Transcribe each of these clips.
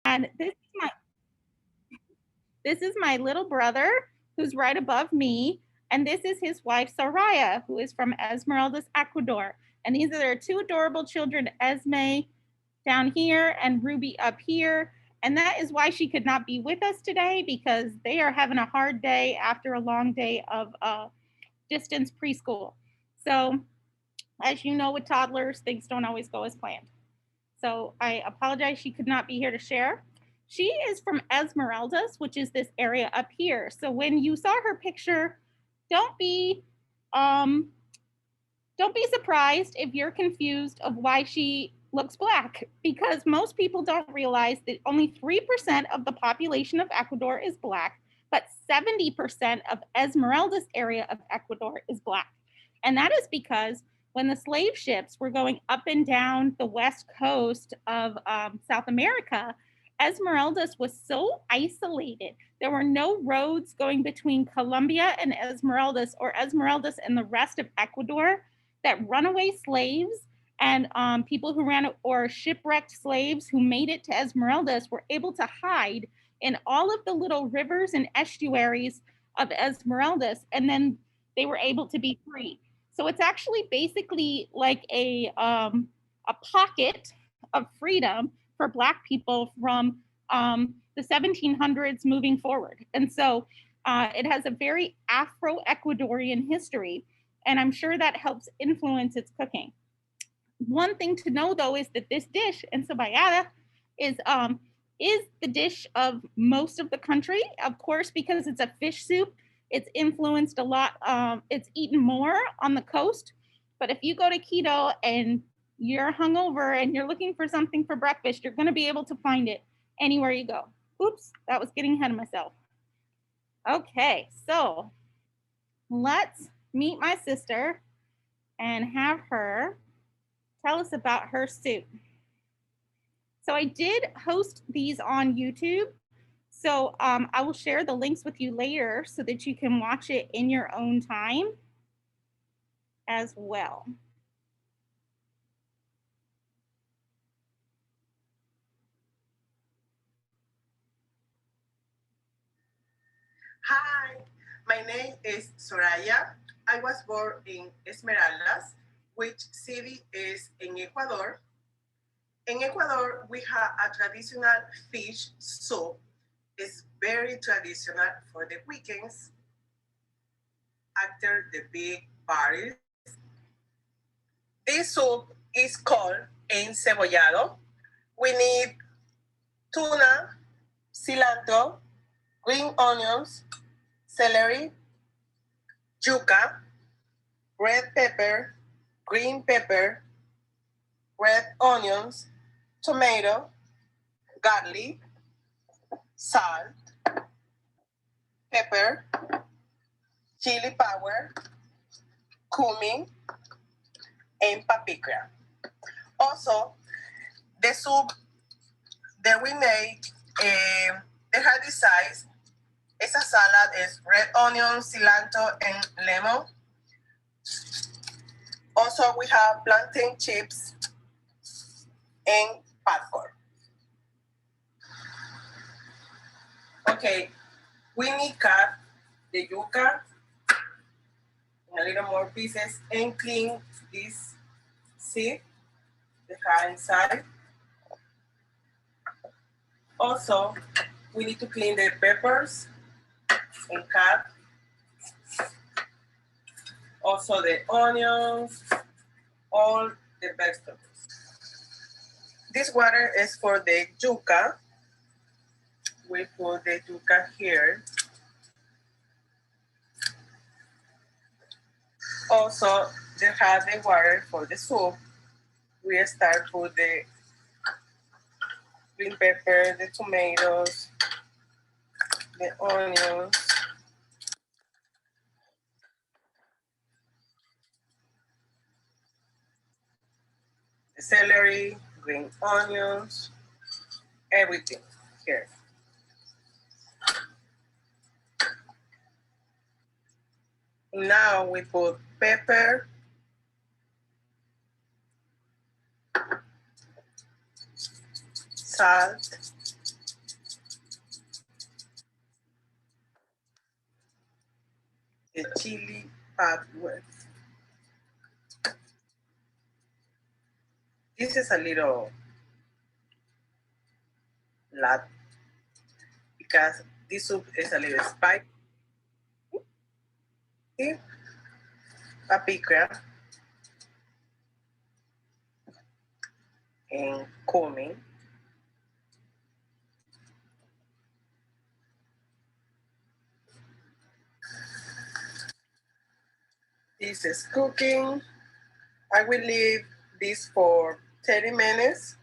And this is my little brother who's right above me. And this is his wife, Soraya, who is from Esmeraldas, Ecuador. And these are their two adorable children, Esme down here and Ruby up here. And that is why she could not be with us today, because they are having a hard day after a long day of distance preschool. So as you know, with toddlers, things don't always go as planned. So I apologize she could not be here to share. She is from Esmeraldas, which is this area up here. So when you saw her picture, don't be surprised if you're confused of why she looks black, because most people don't realize that only 3% of the population of Ecuador is black, but 70% of Esmeraldas area of Ecuador is black. And that is because when the slave ships were going up and down the west coast of South America, Esmeraldas was so isolated. There were no roads going between Colombia and Esmeraldas, or Esmeraldas and the rest of Ecuador, that runaway slaves and people who ran or shipwrecked slaves who made it to Esmeraldas were able to hide in all of the little rivers and estuaries of Esmeraldas, and then they were able to be free. So it's actually basically like a pocket of freedom for Black people from the 1700s moving forward. And so it has a very Afro-Ecuadorian history, and I'm sure that helps influence its cooking. One thing to know though is that this dish, encebollada, is the dish of most of the country, of course, because it's a fish soup. It's influenced a lot. It's eaten more on the coast. But if you go to Quito and you're hungover and you're looking for something for breakfast, you're going to be able to find it anywhere you go. Oops, that was getting ahead of myself. Okay, so let's meet my sister and have her tell us about her soup. So I did host these on YouTube. So I will share the links with you later so that you can watch it in your own time as well. Hi, my name is Soraya. I was born in Esmeraldas, which city is in Ecuador. In Ecuador, we have a traditional fish soup. It's very traditional for the weekends after the big parties. This soup is called encebollado. We need tuna, cilantro, green onions, celery, yuca, red pepper, green pepper, red onions, tomato, garlic, salt, pepper, chili powder, cumin, and paprika. Also, the soup that we make, the hearty size, is a salad, is red onion, cilantro, and lemon. Also, we have plantain chips and popcorn. Okay, we need cut the yuca in a little more pieces and clean this seed, the heart inside. Also, we need to clean the peppers and cut. Also the onions, all the vegetables. This water is for the yuca. We put the yuca here. Also, they have the water for the soup. We start with the green pepper, the tomatoes, the onions. The celery, green onions, everything here. Now we put pepper, salt, the chili pathway. This is a little lot because this soup is a little spicy, paprika, and cumin. This is cooking. I will leave this for 30 minutes.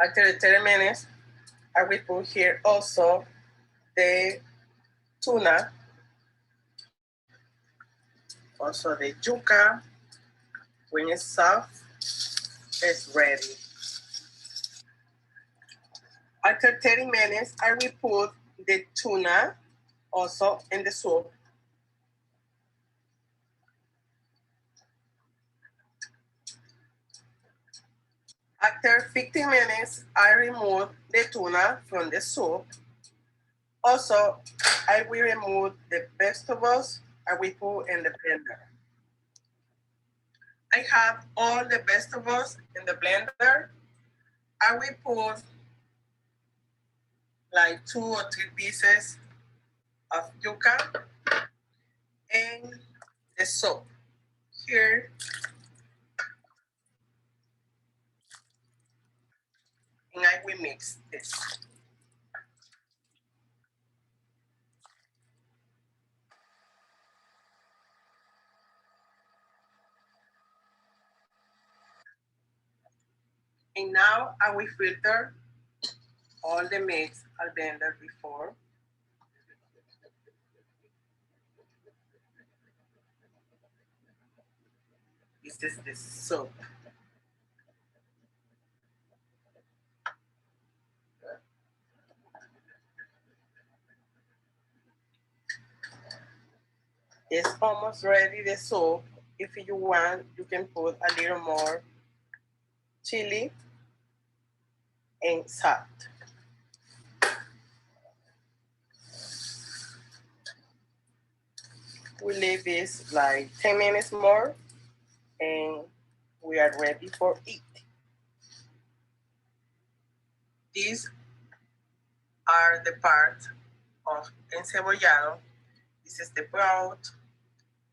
After the 30 minutes, I will put here also the tuna, also the yuca. When it's soft, it's ready. After 30 minutes, I will put the tuna also in the soup. After 15 minutes, I remove the tuna from the soup. Also, I will remove the vegetables I will put in the blender. I have all the vegetables in the blender. I will put like 2 or 3 pieces of yuca and the soup here. And I will mix this. And now I will filter all the mix I blended before. This is the soup. It's almost ready, the soup. If you want, you can put a little more chili and salt. We leave this like 10 minutes more and we are ready for eat. These are the parts of encebollado. This is the broth.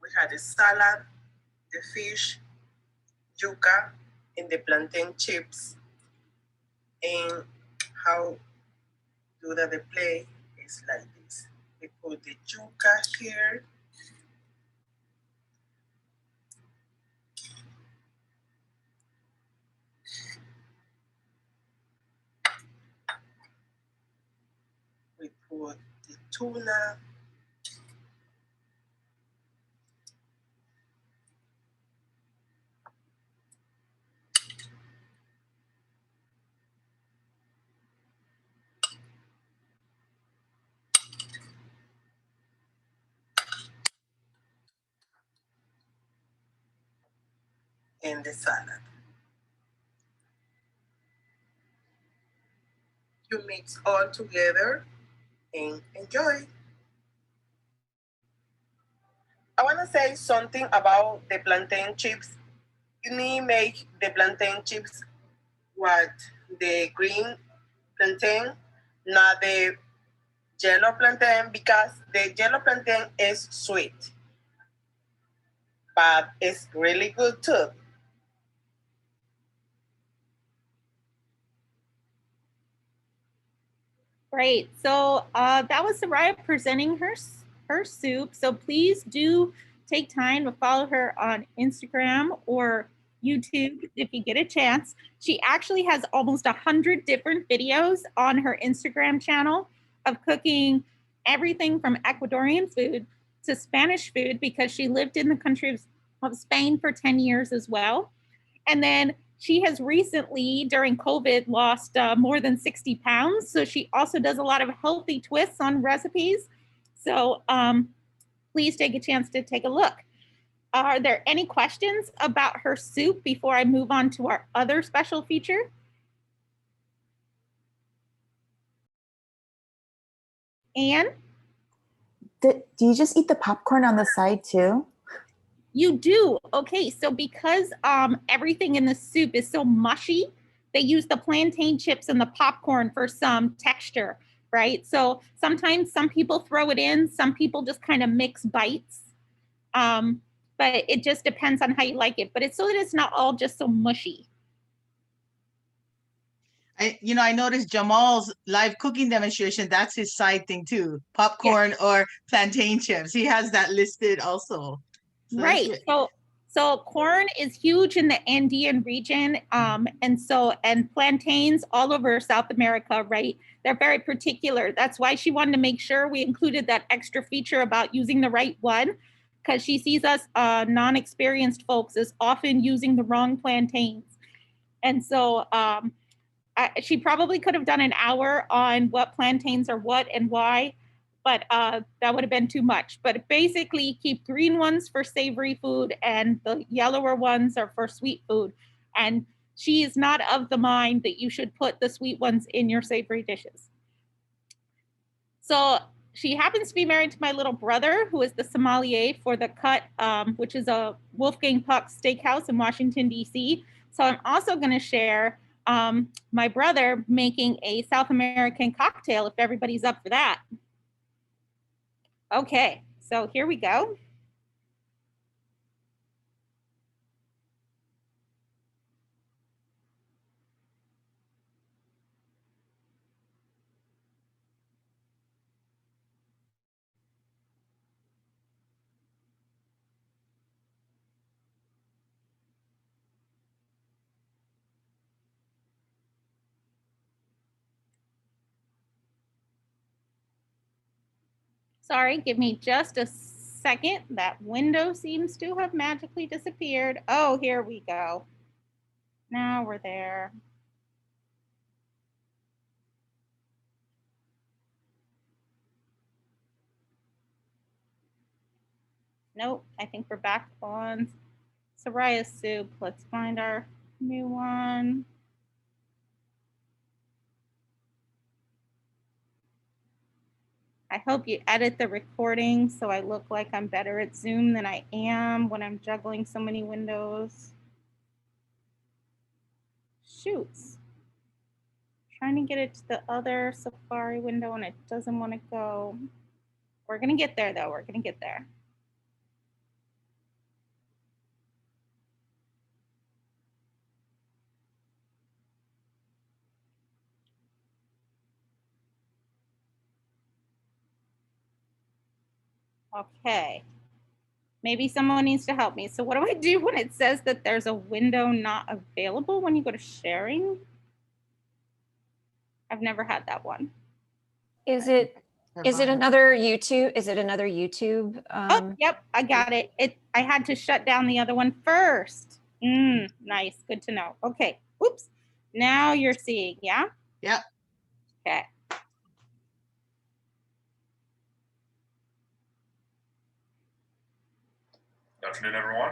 We had the salad, the fish, yuca, and the plantain chips. And how do that the play is like this. We put the yuca here. We put the tuna. And the salad. You mix all together and enjoy. I want to say something about the plantain chips. You need to make the plantain chips what the green plantain, not the yellow plantain, because the yellow plantain is sweet, but it's really good too. Great. So that was Soraya presenting her soup. So please do take time to follow her on Instagram or YouTube if you get a chance. She actually has almost 100 different videos on her Instagram channel of cooking everything from Ecuadorian food to Spanish food because she lived in the country of Spain for 10 years as well. And then she has recently, during COVID, lost more than 60 pounds. So she also does a lot of healthy twists on recipes. So please take a chance to take a look. Are there any questions about her soup before I move on to our other special feature? Anne? Do you just eat the popcorn on the side too? You do. Okay, so because everything in the soup is so mushy, they use the plantain chips and the popcorn for some texture, right? So sometimes some people throw it in, some people just kind of mix bites. But it just depends on how you like it. But it's so that it's not all just so mushy. I noticed Jamal's live cooking demonstration. That's his side thing too. Popcorn or plantain chips. He has that listed also. So right. So corn is huge in the Andean region. And plantains all over South America, right? They're very particular. That's why she wanted to make sure we included that extra feature about using the right one, because she sees us non-experienced folks as often using the wrong plantains. And so she probably could have done an hour on what plantains are what and why, but that would have been too much. But basically, keep green ones for savory food and the yellower ones are for sweet food. And she is not of the mind that you should put the sweet ones in your savory dishes. So she happens to be married to my little brother, who is the sommelier for the Cut, which is a Wolfgang Puck steakhouse in Washington, D.C. So I'm also going to share my brother making a South American cocktail if everybody's up for that. Okay, so here we go. Sorry, give me just a second. That window seems to have magically disappeared. Oh, here we go. Now we're there. Nope, I think we're back on Soraya soup. Let's find our new one. I hope you edit the recording so I look like I'm better at Zoom than I am when I'm juggling so many windows. Shoots. Trying to get it to the other Safari window and it doesn't want to go. We're going to get there though. We're going to get there. Okay. Maybe someone needs to help me. So what do I do when it says that there's a window not available when you go to sharing? I've never had that one. Is it another YouTube? Is it another YouTube? Oh, yep, I got it. I had to shut down the other one first. Nice, good to know. Okay, oops. Now you're seeing, yeah? Yep. Okay. Good afternoon, everyone.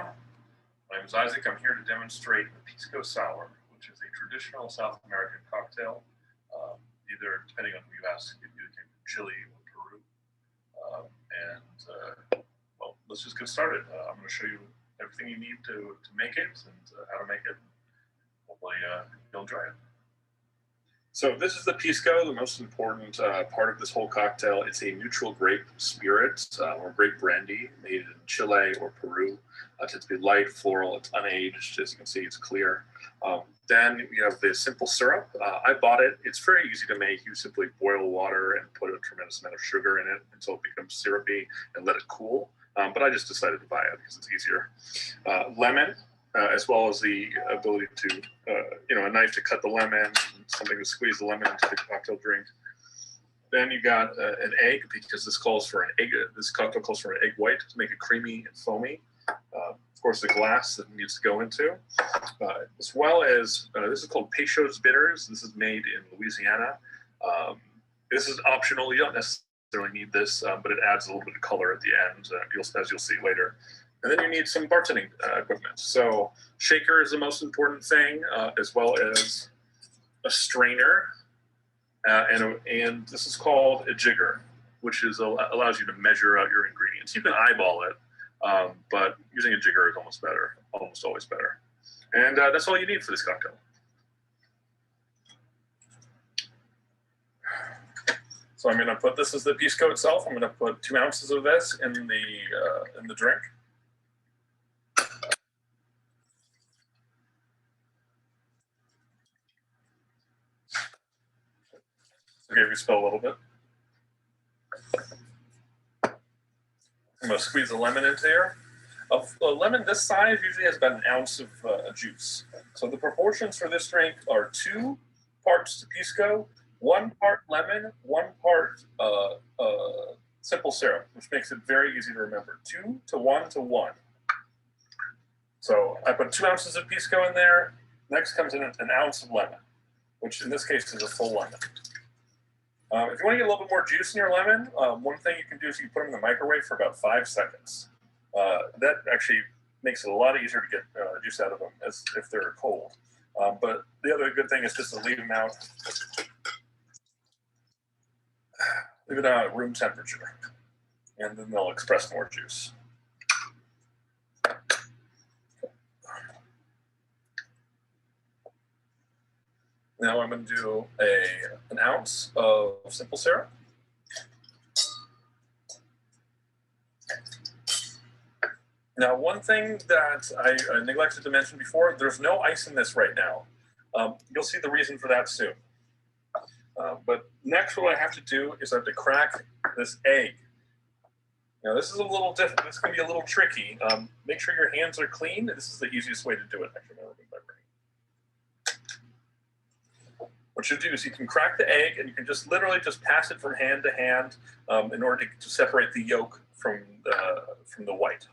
My name is Isaac. I'm here to demonstrate the Pisco Sour, which is a traditional South American cocktail. Either, depending on who you ask, it either came from Chile or Peru. Well, let's just get started. I'm going to show you everything you need to make it and how to make it. Hopefully, you'll enjoy it. So this is the Pisco, the most important part of this whole cocktail. It's a neutral grape spirit or grape brandy made in Chile or Peru. It tends to be light, floral, it's unaged. As you can see, it's clear. Then you have the simple syrup. I bought it. It's very easy to make. You simply boil water and put a tremendous amount of sugar in it until it becomes syrupy and let it cool. But I just decided to buy it because it's easier. Lemon. As well as the ability to, a knife to cut the lemon, something to squeeze the lemon into the cocktail drink. Then you got an egg, because this calls for an egg. This cocktail calls for an egg white to make it creamy and foamy. Of course, the glass that it needs to go into, as well as this is called Peychaud's bitters. This is made in Louisiana. This is optional. You don't necessarily need this, but it adds a little bit of color at the end, as you'll see later. And then you need some bartending equipment. So shaker is the most important thing, as well as a strainer. And this is called a jigger. which allows you to measure out your ingredients. You can eyeball it, but using a jigger is almost always better. And that's all you need for this cocktail. So I'm going to put this as the pisco itself. I'm going to put 2 ounces of this in the drink. Okay, if you spill a little bit. I'm going to squeeze a lemon into here. A lemon this size usually has about 1 ounce of juice. So the proportions for this drink are 2 parts pisco, 1 part lemon, 1 part simple syrup, which makes it very easy to remember. 2 to 1 to 1. So I put 2 ounces of pisco in there. Next comes in 1 ounce of lemon, which in this case is a full lemon. If you want to get a little bit more juice in your lemon, one thing you can do is you can put them in the microwave for about 5 seconds. That actually makes it a lot easier to get juice out of them as if they're cold. But the other good thing is just to leave them out at room temperature, and then they'll express more juice. Now I'm going to do 1 ounce of simple syrup. Now, one thing that I neglected to mention before, there's no ice in this right now. You'll see the reason for that soon. But next, what I have to do is I have to crack this egg. Now, this is a little different. This can be a little tricky. Make sure your hands are clean. This is the easiest way to do it. Actually, what you do is you can crack the egg, and you can just literally just pass it from hand to hand in order to separate the yolk from the white.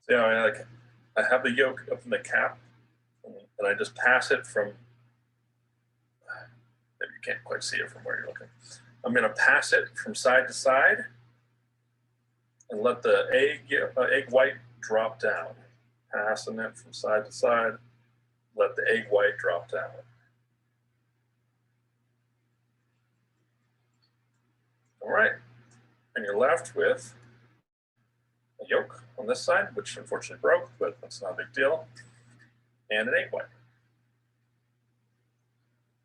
So I have the yolk up in the cap, and I just pass it from. Maybe you can't quite see it from where you're looking. I'm going to pass it from side to side, and let the egg white drop down. Passing it from side to side, let the egg white drop down. All right, and you're left with a yolk on this side, which unfortunately broke, but that's not a big deal, and an egg white.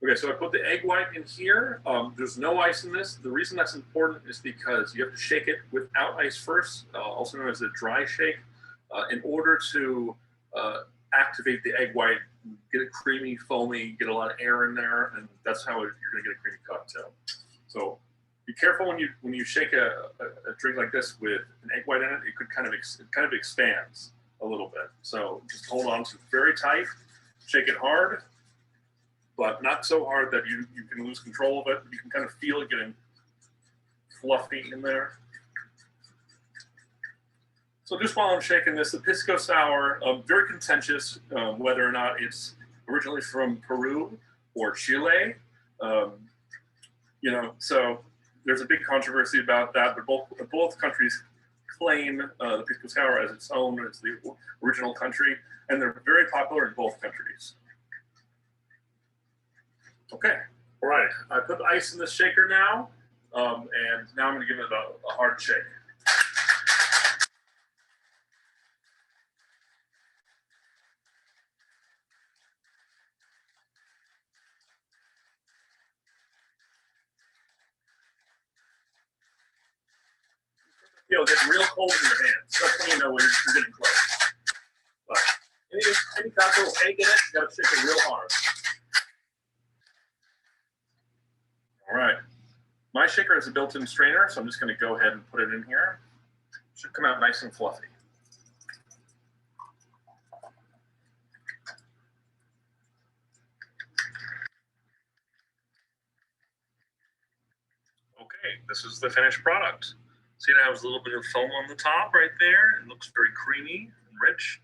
Okay, so I put the egg white in here. There's no ice in this. The reason that's important is because you have to shake it without ice first, also known as a dry shake, in order to activate the egg white, get it creamy, foamy, get a lot of air in there, and that's how you're going to get a creamy cocktail. So be careful when you shake a drink like this with an egg white in it. It could kind of expands a little bit. So just hold on to it very tight, shake it hard, but not so hard that you can lose control of it. You can kind of feel it getting fluffy in there. So just while I'm shaking this, the Pisco Sour, very contentious whether or not it's originally from Peru or Chile. So there's a big controversy about that, but both countries claim the Pisco Sour as its own, as the original country, and they're very popular in both countries. Okay, all right. I put the ice in the shaker now, and now I'm going to give it a hard shake. It'll get real cold in your hands. That's when you know when you're getting close. But any cocktail with egg in it, you got to shake it real hard. All right. My shaker has a built-in strainer, so I'm just going to go ahead and put it in here. It should come out nice and fluffy. Okay, this is the finished product. See, it has a little bit of foam on the top right there. It looks very creamy and rich.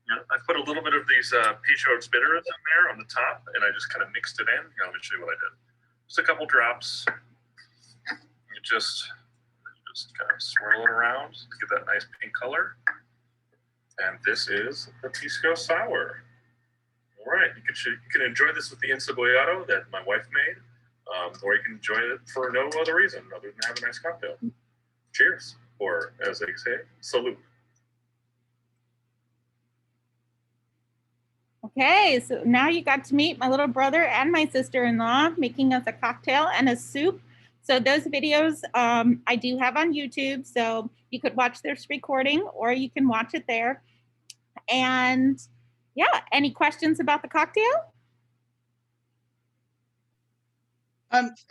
I put a little bit of these Peugeot bitters in there on the top, and I just kind of mixed it in. Let me show you what I did. Just a couple drops. You just kind of swirl it around to get that nice pink color. And this is the Pisco Sour. All right, you can enjoy this with the encebollado that my wife made, or you can enjoy it for no other reason other than have a nice cocktail. Cheers, or as they say, salute. Okay, so now you got to meet my little brother and my sister-in-law making us a cocktail and a soup. So those videos I do have on YouTube, so you could watch this recording or you can watch it there. And yeah, any questions about the cocktail?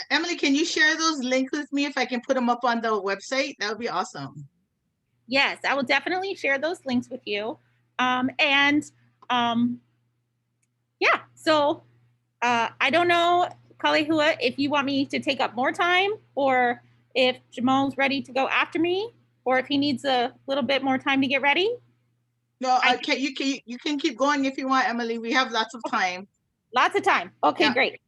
Emily, can you share those links with me if I can put them up on the website? That would be awesome. Yes, I will definitely share those links with you. Yeah, so I don't know, Kalehua, if you want me to take up more time or if Jamal's ready to go after me or if he needs a little bit more time to get ready. No, you can keep going if you want, Emily. We have lots of time. Lots of time. Okay, Yeah. great.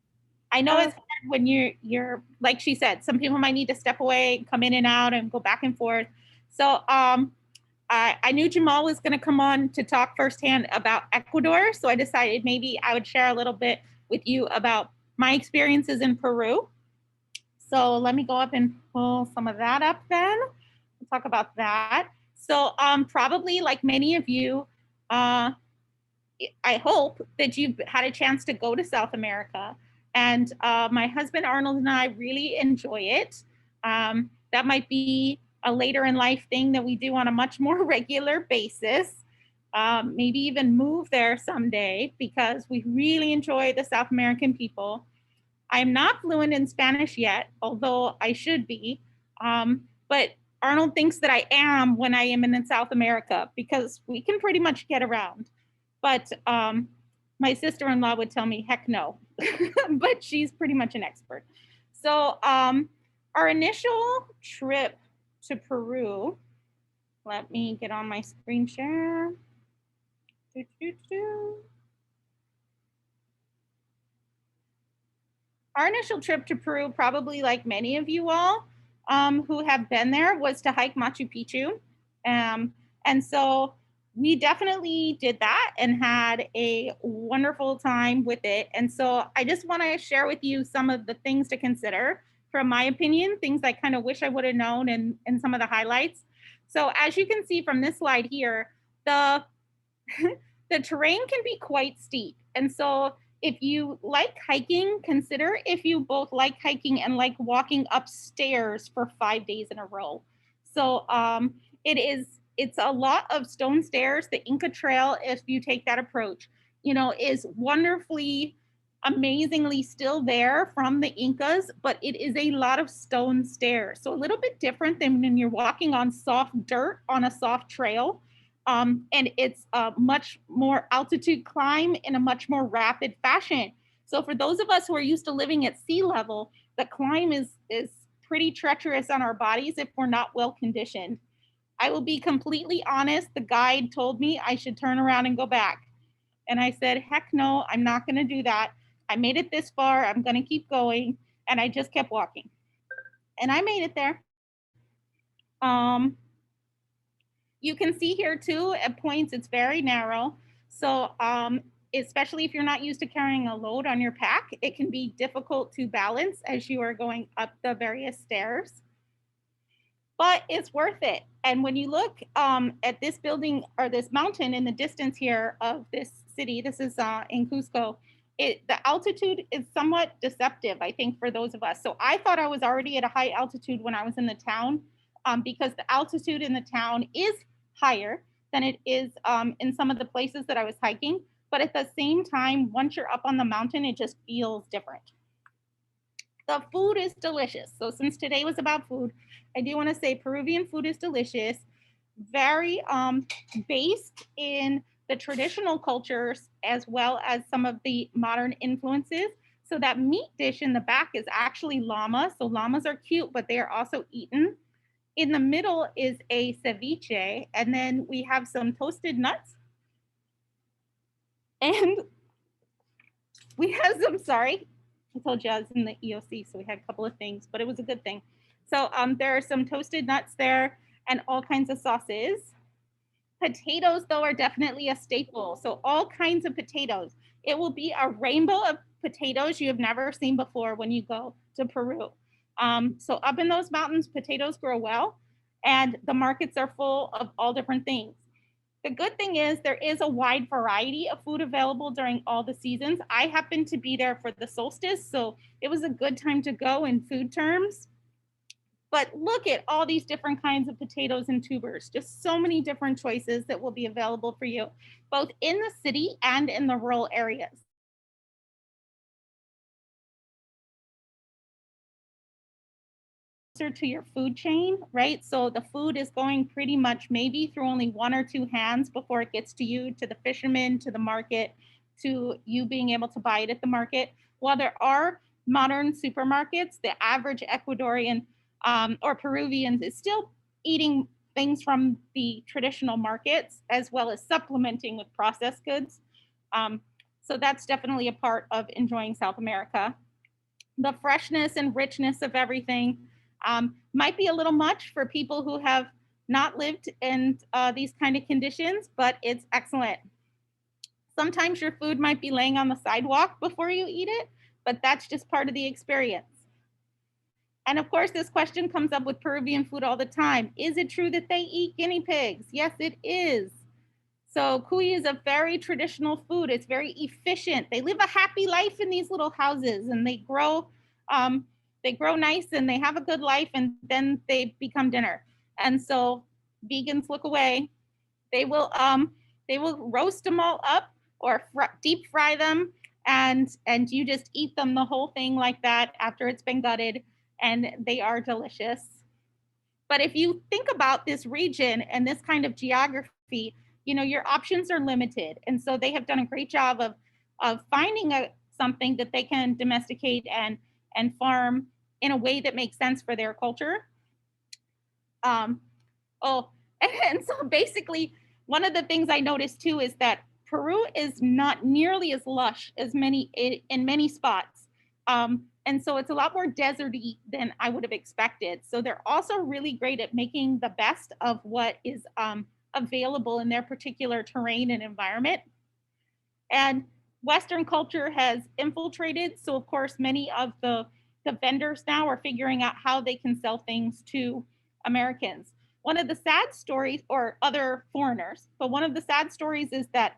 I know it's hard when you're like she said, some people might need to step away, come in and out and go back and forth. So I knew Jamal was going to come on to talk firsthand about Ecuador. So I decided maybe I would share a little bit with you about my experiences in Peru. So let me go up and pull some of that up then. We'll talk about that. So probably like many of you, I hope that you've had a chance to go to South America. And my husband Arnold and I really enjoy it. That might be a later in life thing that we do on a much more regular basis. Maybe even move there someday because we really enjoy the South American people. I'm not fluent in Spanish yet, although I should be. But Arnold thinks that I am when I am in South America because we can pretty much get around. But my sister-in-law would tell me, heck no, but she's pretty much an expert. So our initial trip to Peru, let me get on my screen share. Our initial trip to Peru, probably like many of you all who have been there, was to hike Machu Picchu. And so we definitely did that and had a wonderful time with it. And so I just want to share with you some of the things to consider from my opinion, things I kind of wish I would have known and some of the highlights. So as you can see from this slide here, the terrain can be quite steep. And so if you like hiking, consider if you both like hiking and like walking upstairs for 5 days in a row. So it's a lot of stone stairs. The Inca Trail, if you take that approach, is wonderfully, amazingly still there from the Incas, but it is a lot of stone stairs. So a little bit different than when you're walking on soft dirt on a soft trail. And it's a much more altitude climb in a much more rapid fashion. So for those of us who are used to living at sea level, the climb is pretty treacherous on our bodies if we're not well conditioned. I will be completely honest, the guide told me I should turn around and go back. And I said, heck no, I'm not gonna do that. I made it this far, I'm gonna keep going. And I just kept walking. And I made it there. You can see here too, at points, it's very narrow. So especially if you're not used to carrying a load on your pack, it can be difficult to balance as you are going up the various stairs. But it's worth it. And when you look at this building or this mountain in the distance here of this city, this is in Cusco, the altitude is somewhat deceptive, I think, for those of us. So I thought I was already at a high altitude when I was in the town because the altitude in the town is higher than it is in some of the places that I was hiking. But at the same time, once you're up on the mountain, it just feels different. The food is delicious. So since today was about food, I do want to say Peruvian food is delicious, very based in the traditional cultures as well as some of the modern influences. So that meat dish in the back is actually llama. So llamas are cute, but they are also eaten. In the middle is a ceviche, and then we have some toasted nuts. And we have some, sorry, I told you I was in the EOC, so we had a couple of things, but it was a good thing. So there are some toasted nuts there and all kinds of sauces. Potatoes, though, are definitely a staple. So all kinds of potatoes. It will be a rainbow of potatoes you have never seen before when you go to Peru. So up in those mountains, potatoes grow well, and the markets are full of all different things. The good thing is there is a wide variety of food available during all the seasons. I happened to be there for the solstice, so it was a good time to go in food terms. But look at all these different kinds of potatoes and tubers, just so many different choices that will be available for you, both in the city and in the rural areas. To your food chain, right? So the food is going pretty much maybe through only one or two hands before it gets to you, to the fishermen, to the market, to you being able to buy it at the market. While there are modern supermarkets, the average Ecuadorian or Peruvians is still eating things from the traditional markets as well as supplementing with processed goods. So that's definitely a part of enjoying South America. The freshness and richness of everything might be a little much for people who have not lived in these kind of conditions, but it's excellent. Sometimes your food might be laying on the sidewalk before you eat it, but that's just part of the experience. And of course, this question comes up with Peruvian food all the time. Is it true that they eat guinea pigs? Yes, it is. So cuy is a very traditional food. It's very efficient. They live a happy life in these little houses, and they grow nice and they have a good life, and then they become dinner. And so vegans look away. They will roast them all up or deep fry them, and you just eat them the whole thing like that after it's been gutted, and they are delicious. But if you think about this region and this kind of geography, you know, your options are limited. And so they have done a great job of finding something that they can domesticate and farm in a way that makes sense for their culture. And so basically, one of the things I noticed too is that Peru is not nearly as lush as in many spots. And so it's a lot more deserty than I would have expected. So they're also really great at making the best of what is available in their particular terrain and environment. And Western culture has infiltrated. So of course, many of the vendors now are figuring out how they can sell things to Americans. One of the sad stories, or other foreigners, but one of the sad stories is that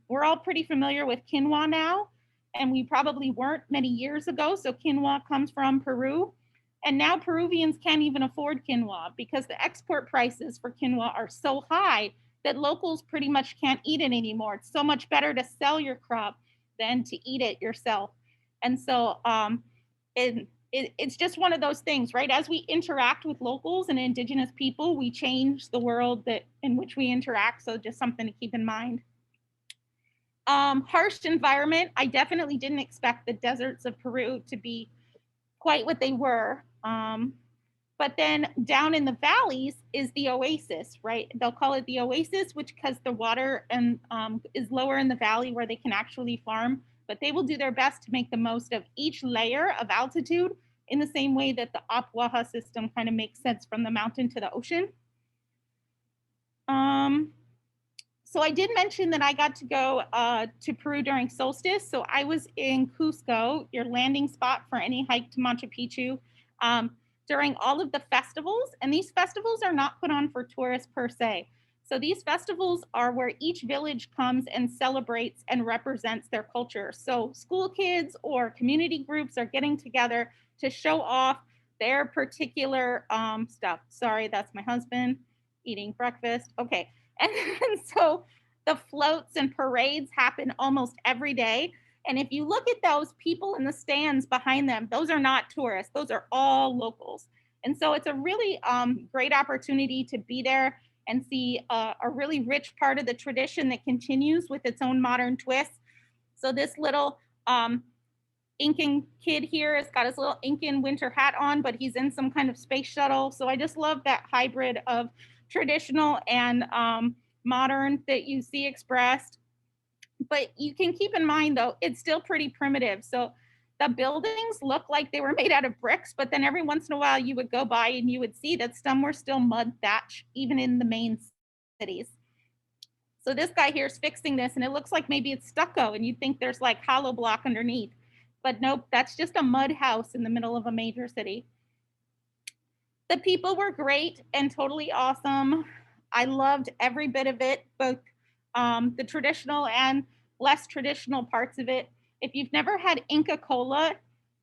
we're all pretty familiar with quinoa now, and we probably weren't many years ago. So quinoa comes from Peru, and now Peruvians can't even afford quinoa because the export prices for quinoa are so high that locals pretty much can't eat it anymore. It's so much better to sell your crop than to eat it yourself. And so it's just one of those things, right? As we interact with locals and indigenous people, we change the world in which we interact. So just something to keep in mind. Harsh environment. I definitely didn't expect the deserts of Peru to be quite what they were. But then down in the valleys is the oasis, right? They'll call it the oasis, which because the water is lower in the valley where they can actually farm, but they will do their best to make the most of each layer of altitude in the same way that the Apuaja system kind of makes sense from the mountain to the ocean. So I did mention that I got to go to Peru during solstice. So I was in Cusco, your landing spot for any hike to Machu Picchu, during all of the festivals. And these festivals are not put on for tourists per se. So these festivals are where each village comes and celebrates and represents their culture. So school kids or community groups are getting together to show off their particular stuff. Sorry, that's my husband eating breakfast. Okay. And so the floats and parades happen almost every day. And if you look at those people in the stands behind them, those are not tourists. Those are all locals. And so it's a really great opportunity to be there and see a really rich part of the tradition that continues with its own modern twist. So this little Incan kid here has got his little Incan winter hat on, but he's in some kind of space shuttle. So I just love that hybrid of traditional and modern that you see expressed. But you can keep in mind, though, it's still pretty primitive. So the buildings look like they were made out of bricks, but then every once in a while you would go by and you would see that some were still mud thatch, even in the main cities. So this guy here is fixing this, and it looks like maybe it's stucco, and you think there's like hollow block underneath. But nope, that's just a mud house in the middle of a major city. The people were great and totally awesome. I loved every bit of it, both the traditional and less traditional parts of it. If you've never had Inca Cola,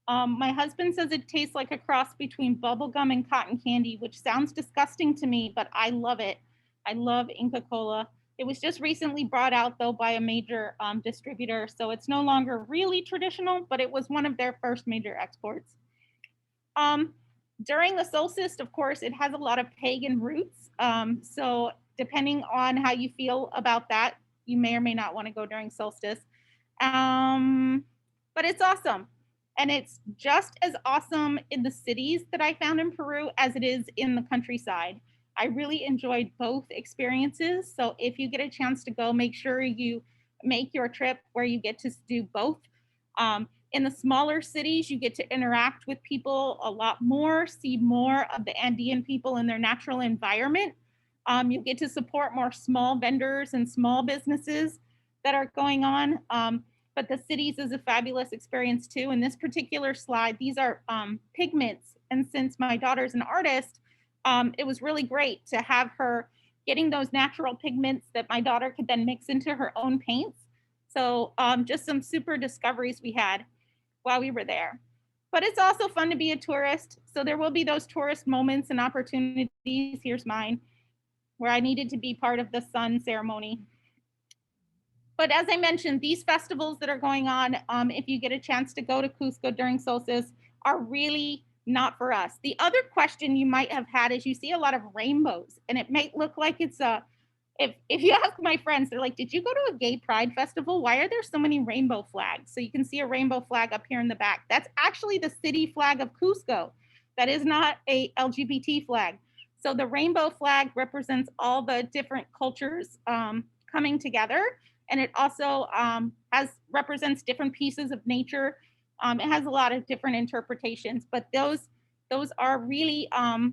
my husband says it tastes like a cross between bubblegum and cotton candy, which sounds disgusting to me, but I love it. I love Inca Cola. It was just recently brought out, though, by a major distributor, so it's no longer really traditional, but it was one of their first major exports. During the solstice, of course, it has a lot of pagan roots, so depending on how you feel about that, you may or may not want to go during solstice. But it's awesome. And it's just as awesome in the cities that I found in Peru as it is in the countryside. I really enjoyed both experiences. So if you get a chance to go, make sure you make your trip where you get to do both. In the smaller cities, you get to interact with people a lot more, see more of the Andean people in their natural environment. You get to support more small vendors and small businesses that are going on. But the cities is a fabulous experience too. In this particular slide, these are pigments. And since my daughter's an artist, it was really great to have her getting those natural pigments that my daughter could then mix into her own paints. So just some super discoveries we had while we were there. But it's also fun to be a tourist. So there will be those tourist moments and opportunities. Here's mine, where I needed to be part of the sun ceremony. But as I mentioned, these festivals that are going on, if you get a chance to go to Cusco during solstice, are really not for us. The other question you might have had is you see a lot of rainbows, and it might look like it's a, if you ask my friends, they're like, did you go to a gay pride festival? Why are there so many rainbow flags? So you can see a rainbow flag up here in the back. That's actually the city flag of Cusco. That is not a LGBT flag. So the rainbow flag represents all the different cultures coming together. And it also represents different pieces of nature. It has a lot of different interpretations, but those are really, they're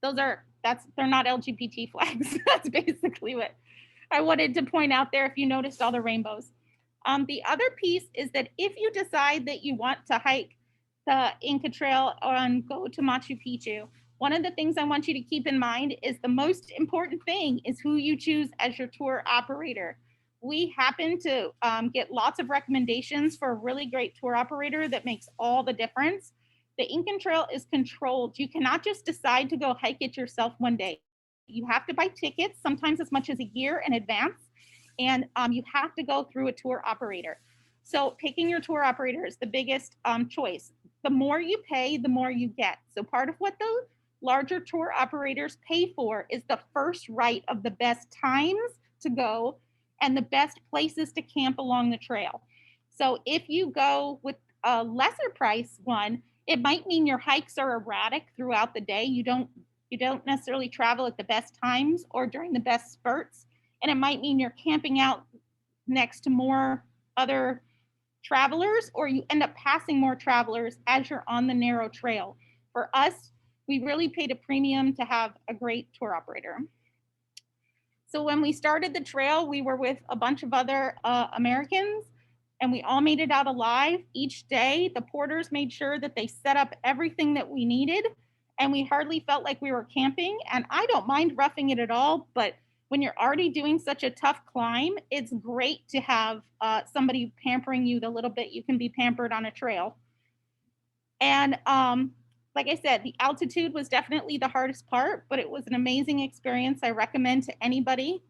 not LGBT flags. That's basically what I wanted to point out there if you noticed all the rainbows. The other piece is that if you decide that you want to hike the Inca Trail and go to Machu Picchu, one of the things I want you to keep in mind is the most important thing is who you choose as your tour operator. We happen to get lots of recommendations for a really great tour operator that makes all the difference. The Incan Trail is controlled. You cannot just decide to go hike it yourself one day. You have to buy tickets, sometimes as much as a year in advance, and you have to go through a tour operator. So picking your tour operator is the biggest choice. The more you pay, the more you get. So part of what the larger tour operators pay for is the first right of the best times to go and the best places to camp along the trail. So if you go with a lesser price one, it might mean your hikes are erratic throughout the day. You don't necessarily travel at the best times or during the best spurts. And it might mean you're camping out next to more other travelers, or you end up passing more travelers as you're on the narrow trail. For us, we really paid a premium to have a great tour operator. So when we started the trail, we were with a bunch of other Americans, and we all made it out alive. Each day, the porters made sure that they set up everything that we needed, and we hardly felt like we were camping. And I don't mind roughing it at all, but when you're already doing such a tough climb, it's great to have somebody pampering you the little bit you can be pampered on a trail. And like I said, the altitude was definitely the hardest part, but it was an amazing experience. I recommend to anybody.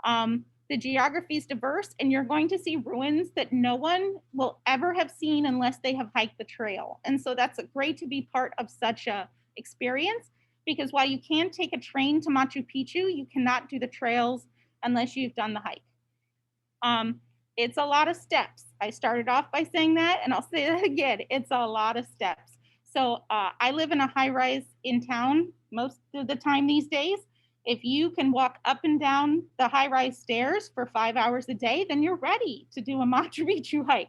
The geography is diverse, and you're going to see ruins that no one will ever have seen unless they have hiked the trail. And so that's great to be part of such a experience, because while you can take a train to Machu Picchu, you cannot do the trails unless you've done the hike. It's a lot of steps. I started off by saying that, and I'll say that again. It's a lot of steps. So I live in a high rise in town most of the time these days. If you can walk up and down the high rise stairs for 5 hours a day, then you're ready to do a Machu Picchu hike.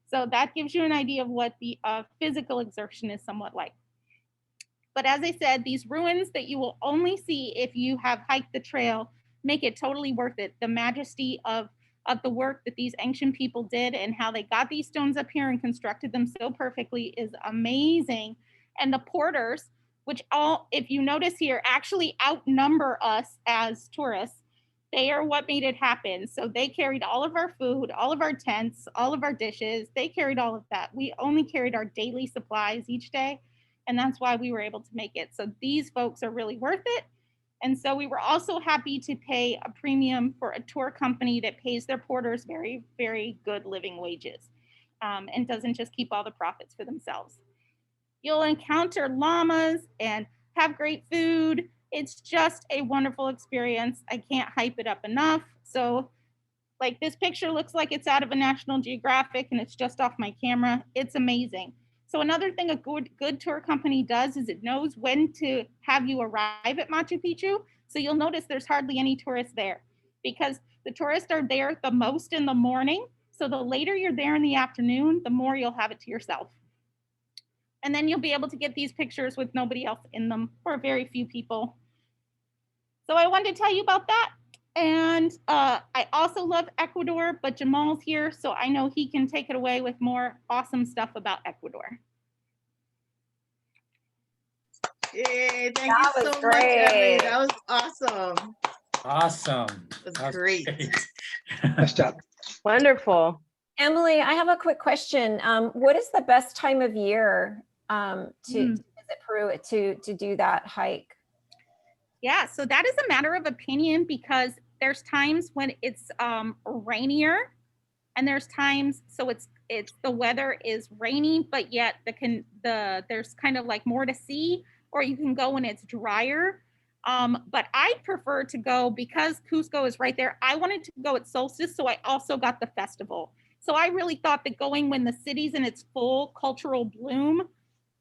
So that gives you an idea of what the physical exertion is somewhat like. But as I said, these ruins that you will only see if you have hiked the trail make it totally worth it. The majesty of the work that these ancient people did and how they got these stones up here and constructed them so perfectly is amazing. And the porters, which all, if you notice here, actually outnumber us as tourists. They are what made it happen. So they carried all of our food, all of our tents, all of our dishes. They carried all of that. We only carried our daily supplies each day. And that's why we were able to make it. So these folks are really worth it. And so we were also happy to pay a premium for a tour company that pays their porters very, very good living wages, and doesn't just keep all the profits for themselves. You'll encounter llamas and have great food. It's just a wonderful experience. I can't hype it up enough. So like this picture looks like it's out of a National Geographic and it's just off my camera. It's amazing. So another thing a good tour company does is it knows when to have you arrive at Machu Picchu. So you'll notice there's hardly any tourists there because the tourists are there the most in the morning. So the later you're there in the afternoon, the more you'll have it to yourself. And then you'll be able to get these pictures with nobody else in them or very few people. So I wanted to tell you about that. And I also love Ecuador, but Jamal's here, so I know he can take it away with more awesome stuff about Ecuador. Yay, thank That you was so much, Emily. great. That was awesome. Awesome. That's great. Nice job. Wonderful. Emily, I have a quick question. What is the best time of year to visit Peru to do that hike? Yeah, so that is a matter of opinion because there's times when it's rainier, and there's times so it's the weather is rainy, but yet there's kind of like more to see, or you can go when it's drier. But I prefer to go because Cusco is right there. I wanted to go at solstice, so I also got the festival. So I really thought that going when the city's in its full cultural bloom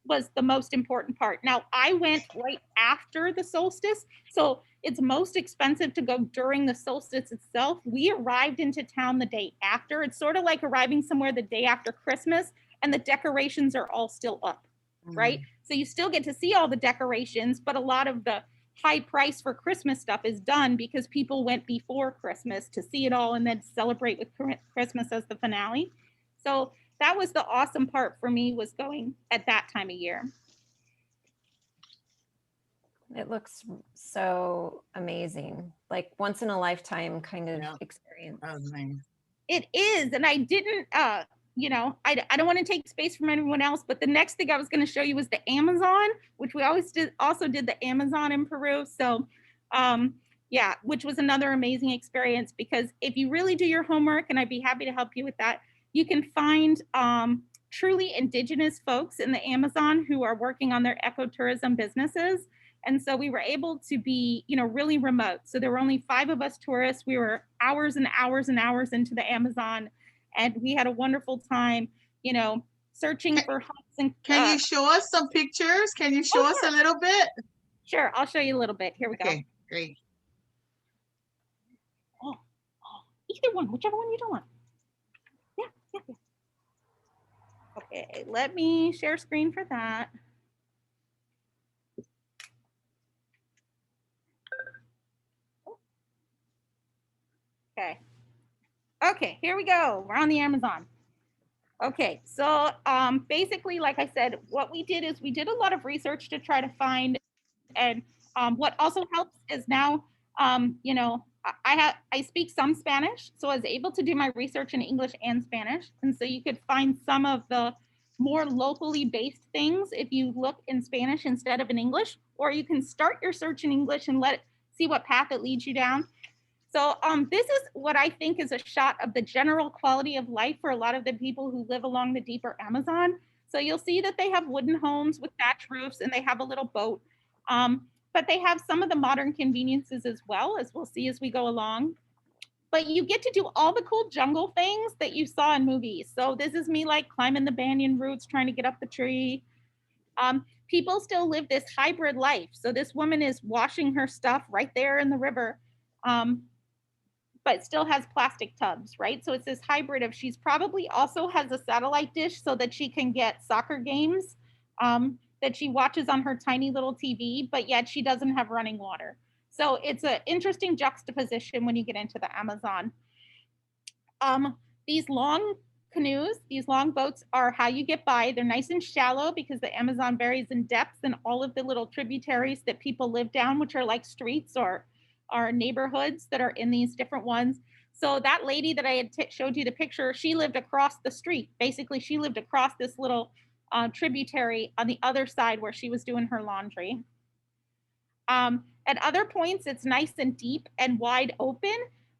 was the most important part. Now, I went right after the solstice, so it's most expensive to go during the solstice itself. We arrived into town the day after. It's sort of like arriving somewhere the day after Christmas, and the decorations are all still up, right? So you still get to see all the decorations, but a lot of the high price for Christmas stuff is done because people went before Christmas to see it all and then celebrate with Christmas as the finale. So that was the awesome part for me, was going at that time of year. It looks so amazing, like once in a lifetime kind of Yeah. experience. That was nice. It is, and I didn't, I don't want to take space from anyone else, but the next thing I was going to show you was the Amazon, which we also did the Amazon in Peru. So, yeah, which was another amazing experience because if you really do your homework, and I'd be happy to help you with that, you can find truly indigenous folks in the Amazon who are working on their ecotourism businesses. And so we were able to be, really remote. So there were only 5 of us tourists. We were hours and hours and hours into the Amazon, and we had a wonderful time, searching for huts. And Can you show us some pictures? Can you show us a little bit? Sure, I'll show you a little bit. Here we go. Okay, great. Oh, either one, whichever one you don't want. Yeah. Okay, let me share screen for that. Okay, here we go. We're on the Amazon. Okay, so basically, like I said, what we did is we did a lot of research to try to find, and what also helps is now, I speak some Spanish, so I was able to do my research in English and Spanish, and so you could find some of the more locally based things if you look in Spanish instead of in English, or you can start your search in English and see what path it leads you down. So this is what I think is a shot of the general quality of life for a lot of the people who live along the deeper Amazon. So you'll see that they have wooden homes with thatch roofs and they have a little boat, but they have some of the modern conveniences as well, as we'll see as we go along. But you get to do all the cool jungle things that you saw in movies. So this is me like climbing the banyan roots, trying to get up the tree. People still live this hybrid life. So this woman is washing her stuff right there in the river, but still has plastic tubs, right? So it's this hybrid of, she's probably also has a satellite dish so that she can get soccer games that she watches on her tiny little TV, but yet she doesn't have running water. So it's an interesting juxtaposition when you get into the Amazon. These long canoes, these long boats are how you get by. They're nice and shallow because the Amazon varies in depth, and all of the little tributaries that people live down, which are like streets or neighborhoods that are in these different ones. So that lady that I had showed you the picture, she lived across the street. Basically, she lived across this little tributary on the other side where she was doing her laundry. At other points, it's nice and deep and wide open,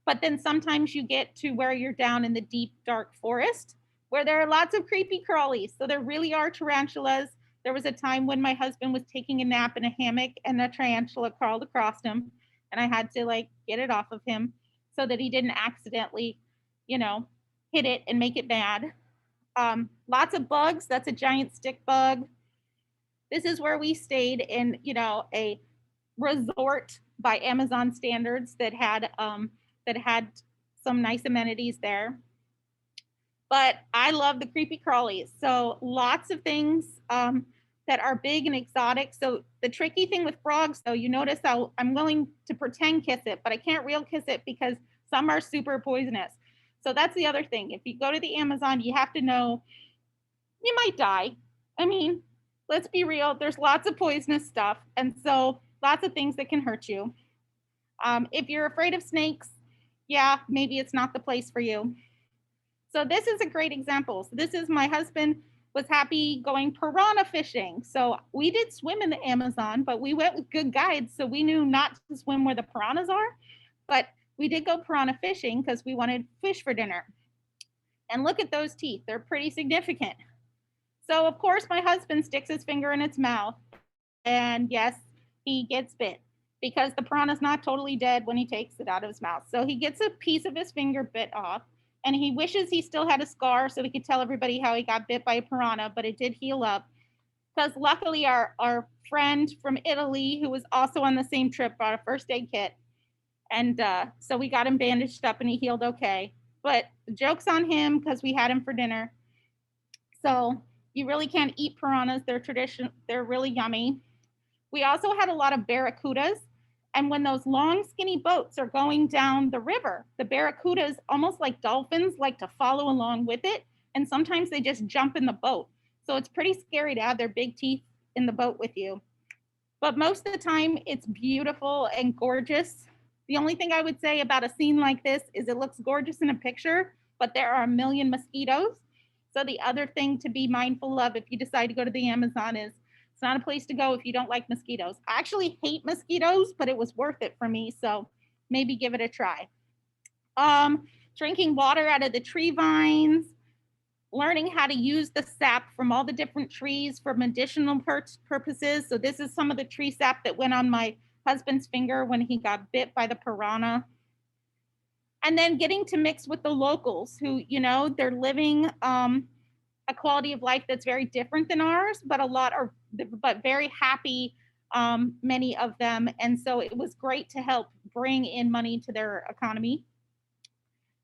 but then sometimes you get to where you're down in the deep, dark forest where there are lots of creepy crawlies. So there really are tarantulas. There was a time when my husband was taking a nap in a hammock and a tarantula crawled across him, and I had to like get it off of him so that he didn't accidentally, hit it and make it bad. Lots of bugs. That's a giant stick bug. This is where we stayed in, a resort by Amazon standards that had some nice amenities there. But I love the creepy crawlies. So lots of things that are big and exotic. So the tricky thing with frogs, though, you notice how I'm willing to pretend kiss it, but I can't real kiss it because some are super poisonous. So that's the other thing. If you go to the Amazon, you have to know you might die. I mean, let's be real. There's lots of poisonous stuff. And so lots of things that can hurt you. If you're afraid of snakes, yeah, maybe it's not the place for you. So this is a great example. So this is my husband was happy going piranha fishing. So we did swim in the Amazon, but we went with good guides. So we knew not to swim where the piranhas are, but we did go piranha fishing because we wanted fish for dinner. And look at those teeth. They're pretty significant. So of course my husband sticks his finger in its mouth, and yes, he gets bit because the piranha's not totally dead when he takes it out of his mouth. So he gets a piece of his finger bit off, and he wishes he still had a scar so he could tell everybody how he got bit by a piranha, but it did heal up. Because luckily our friend from Italy, who was also on the same trip, brought a first aid kit. And so we got him bandaged up and he healed okay. But the joke's on him because we had him for dinner. So you really can't eat piranhas. They're really yummy. We also had a lot of barracudas. And when those long, skinny boats are going down the river, the barracudas, almost like dolphins, like to follow along with it. And sometimes they just jump in the boat. So it's pretty scary to have their big teeth in the boat with you. But most of the time, it's beautiful and gorgeous. The only thing I would say about a scene like this is it looks gorgeous in a picture, but there are a million mosquitoes. So the other thing to be mindful of if you decide to go to the Amazon is it's not a place to go if you don't like mosquitoes. I actually hate mosquitoes, but it was worth it for me. So maybe give it a try. Drinking water out of the tree vines, learning how to use the sap from all the different trees for medicinal purposes. So this is some of the tree sap that went on my husband's finger when he got bit by the piranha. And then getting to mix with the locals who, they're living a quality of life that's very different than ours, but very happy, many of them. And so it was great to help bring in money to their economy.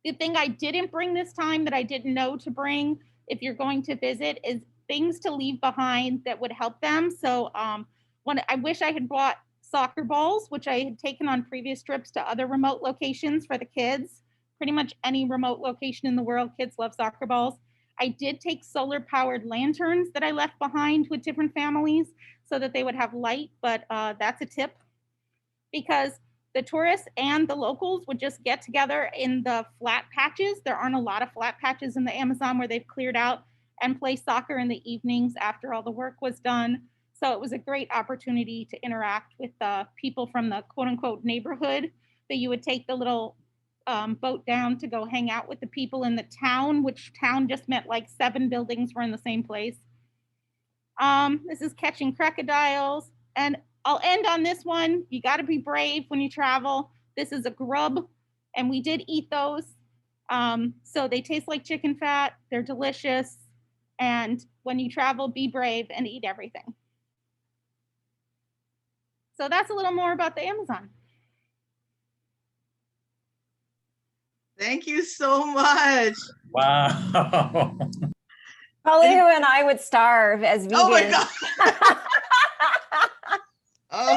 The thing I didn't bring this time that I didn't know to bring if you're going to visit is things to leave behind that would help them. So I wish I had brought soccer balls, which I had taken on previous trips to other remote locations for the kids. Pretty much any remote location in the world, kids love soccer balls. I did take solar powered lanterns that I left behind with different families so that they would have light, but that's a tip because the tourists and the locals would just get together in the flat patches. There aren't a lot of flat patches in the Amazon where they've cleared out and play soccer in the evenings after all the work was done. So it was a great opportunity to interact with the people from the quote unquote neighborhood that you would take the little boat down to go hang out with the people in the town, which town just meant like 7 buildings were in the same place. This is catching crocodiles. And I'll end on this one. You got to be brave when you travel. This is a grub, and we did eat those. So they taste like chicken fat. They're delicious. And when you travel, be brave and eat everything. So that's a little more about the Amazon. Thank you so much. Wow. Paulina and I would starve as vegans. Oh my God. Oh.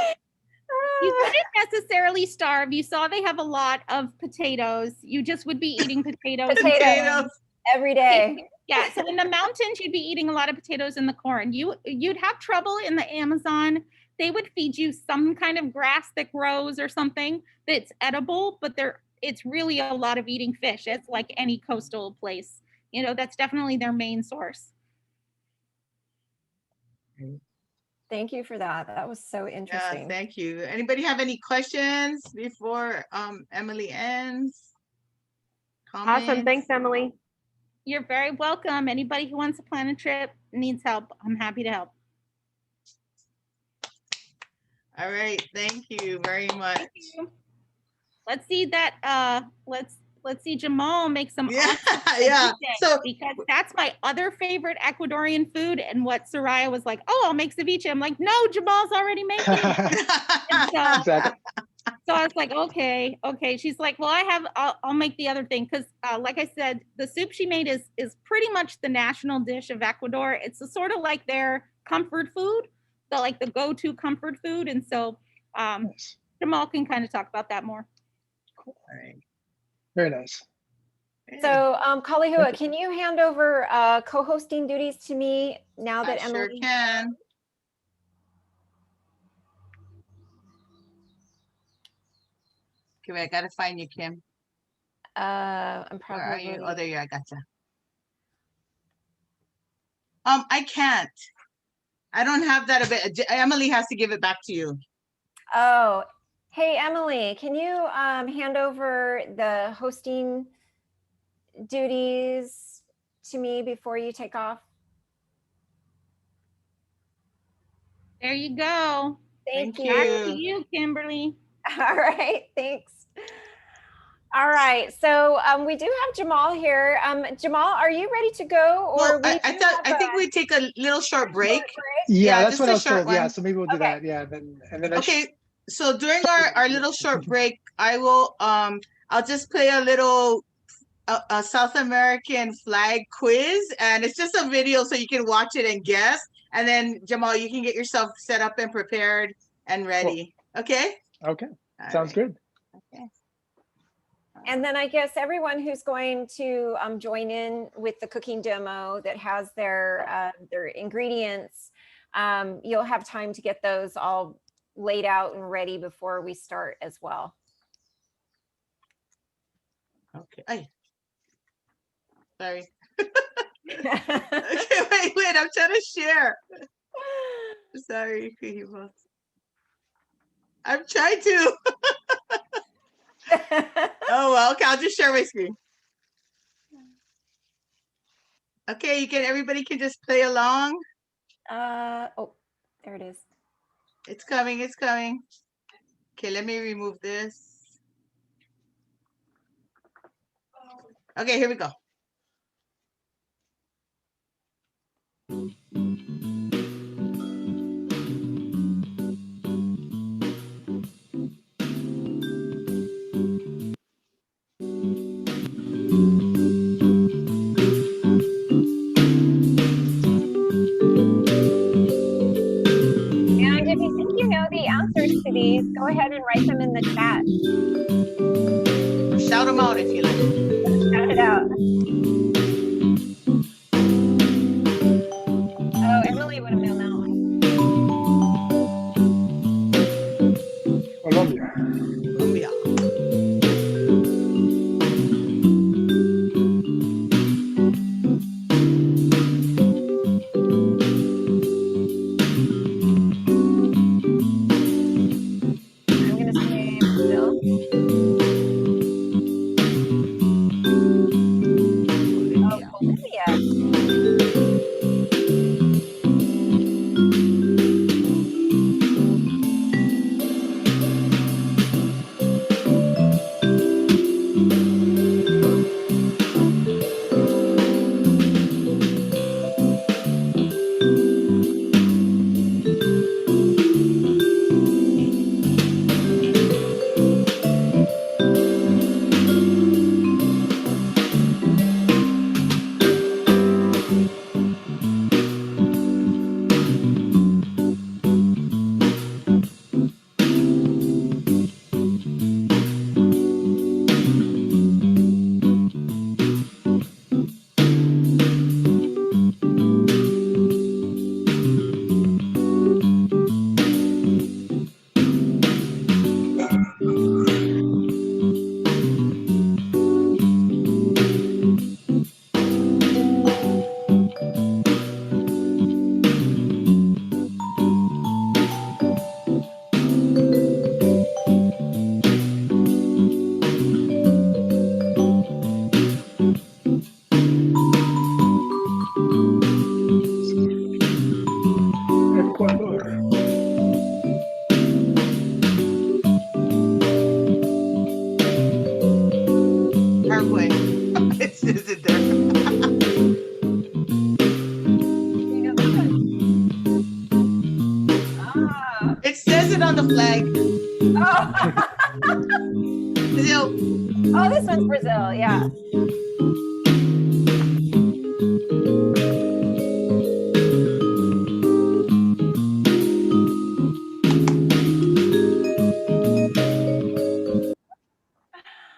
You wouldn't necessarily starve. You saw they have a lot of potatoes. You just would be eating potatoes. Potatoes. Every day. Yeah, so in the mountains, you'd be eating a lot of potatoes in the corn. You'd have trouble in the Amazon. They would feed you some kind of grass that grows or something that's edible, but it's really a lot of eating fish. It's like any coastal place. You know, that's definitely their main source. Thank you for that. That was so Yeah, interesting. thank you. Anybody have any questions before Emily ends? Awesome. Comments? Thanks, Emily. You're very welcome. Anybody who wants to plan a trip, needs help, I'm happy to help. All right, thank you very much. Thank you. Let's see that let's see Jamal make some Yeah, awesome yeah. ceviche, So because that's my other favorite Ecuadorian food. And what Soraya was like, oh, I'll make ceviche. I'm like, no, Jamal's already making it. And so, Exactly. so I was like, okay. She's like, well, I'll make the other thing. Cause like I said, the soup she made is pretty much the national dish of Ecuador. It's a sort of like their comfort food, the go-to comfort food. And so Nice. Jamal can kind of talk about that more. All right. Very nice. So, Kalihua, can you hand over co-hosting duties to me now that I sure Emily? can. Okay, wait, I gotta find you, Kim. I'm Where are you? probably. Oh, there you are. I gotcha. I can't. I don't have that. Emily has to give it back to you. Oh, hey, Emily, can you hand over the hosting duties to me before you take off? There you go. Thank Thank you. Back to you, Kimberly. All right, thanks. All right, so we do have Jamal here. Jamal, are you ready to go? Or Well, I think we'd take a little short break. Yeah, Yeah, that's just what a I was short told. Yeah, one. so maybe we'll do Okay. that. Yeah, and then Okay, so during our little short break, I'll just play a little a South American flag quiz, and it's just a video so you can watch it and guess. And then Jamal, you can get yourself set up and prepared and ready. Okay? Okay, All sounds right. good. Okay. And then I guess everyone who's going to join in with the cooking demo that has their ingredients, you'll have time to get those all laid out and ready before we start as well. Okay. Ay. Sorry. Okay, wait, I'm trying to share. Sorry, Kuhiba. I'm trying to. Oh, well, okay, I'll just share my screen. Okay, everybody can just play along. Oh, there it is. It's coming, it's coming. Okay, let me remove this. Okay, here we go. And if you think you know the answers to these, go ahead and write them in the chat. Shout them out if you like. Shout it out. Oh, Emily would have known that one. Colombia. Colombia. I'm going to say Brazil. Oh, Colombia. Brazil. Oh, this one's Brazil. Yeah.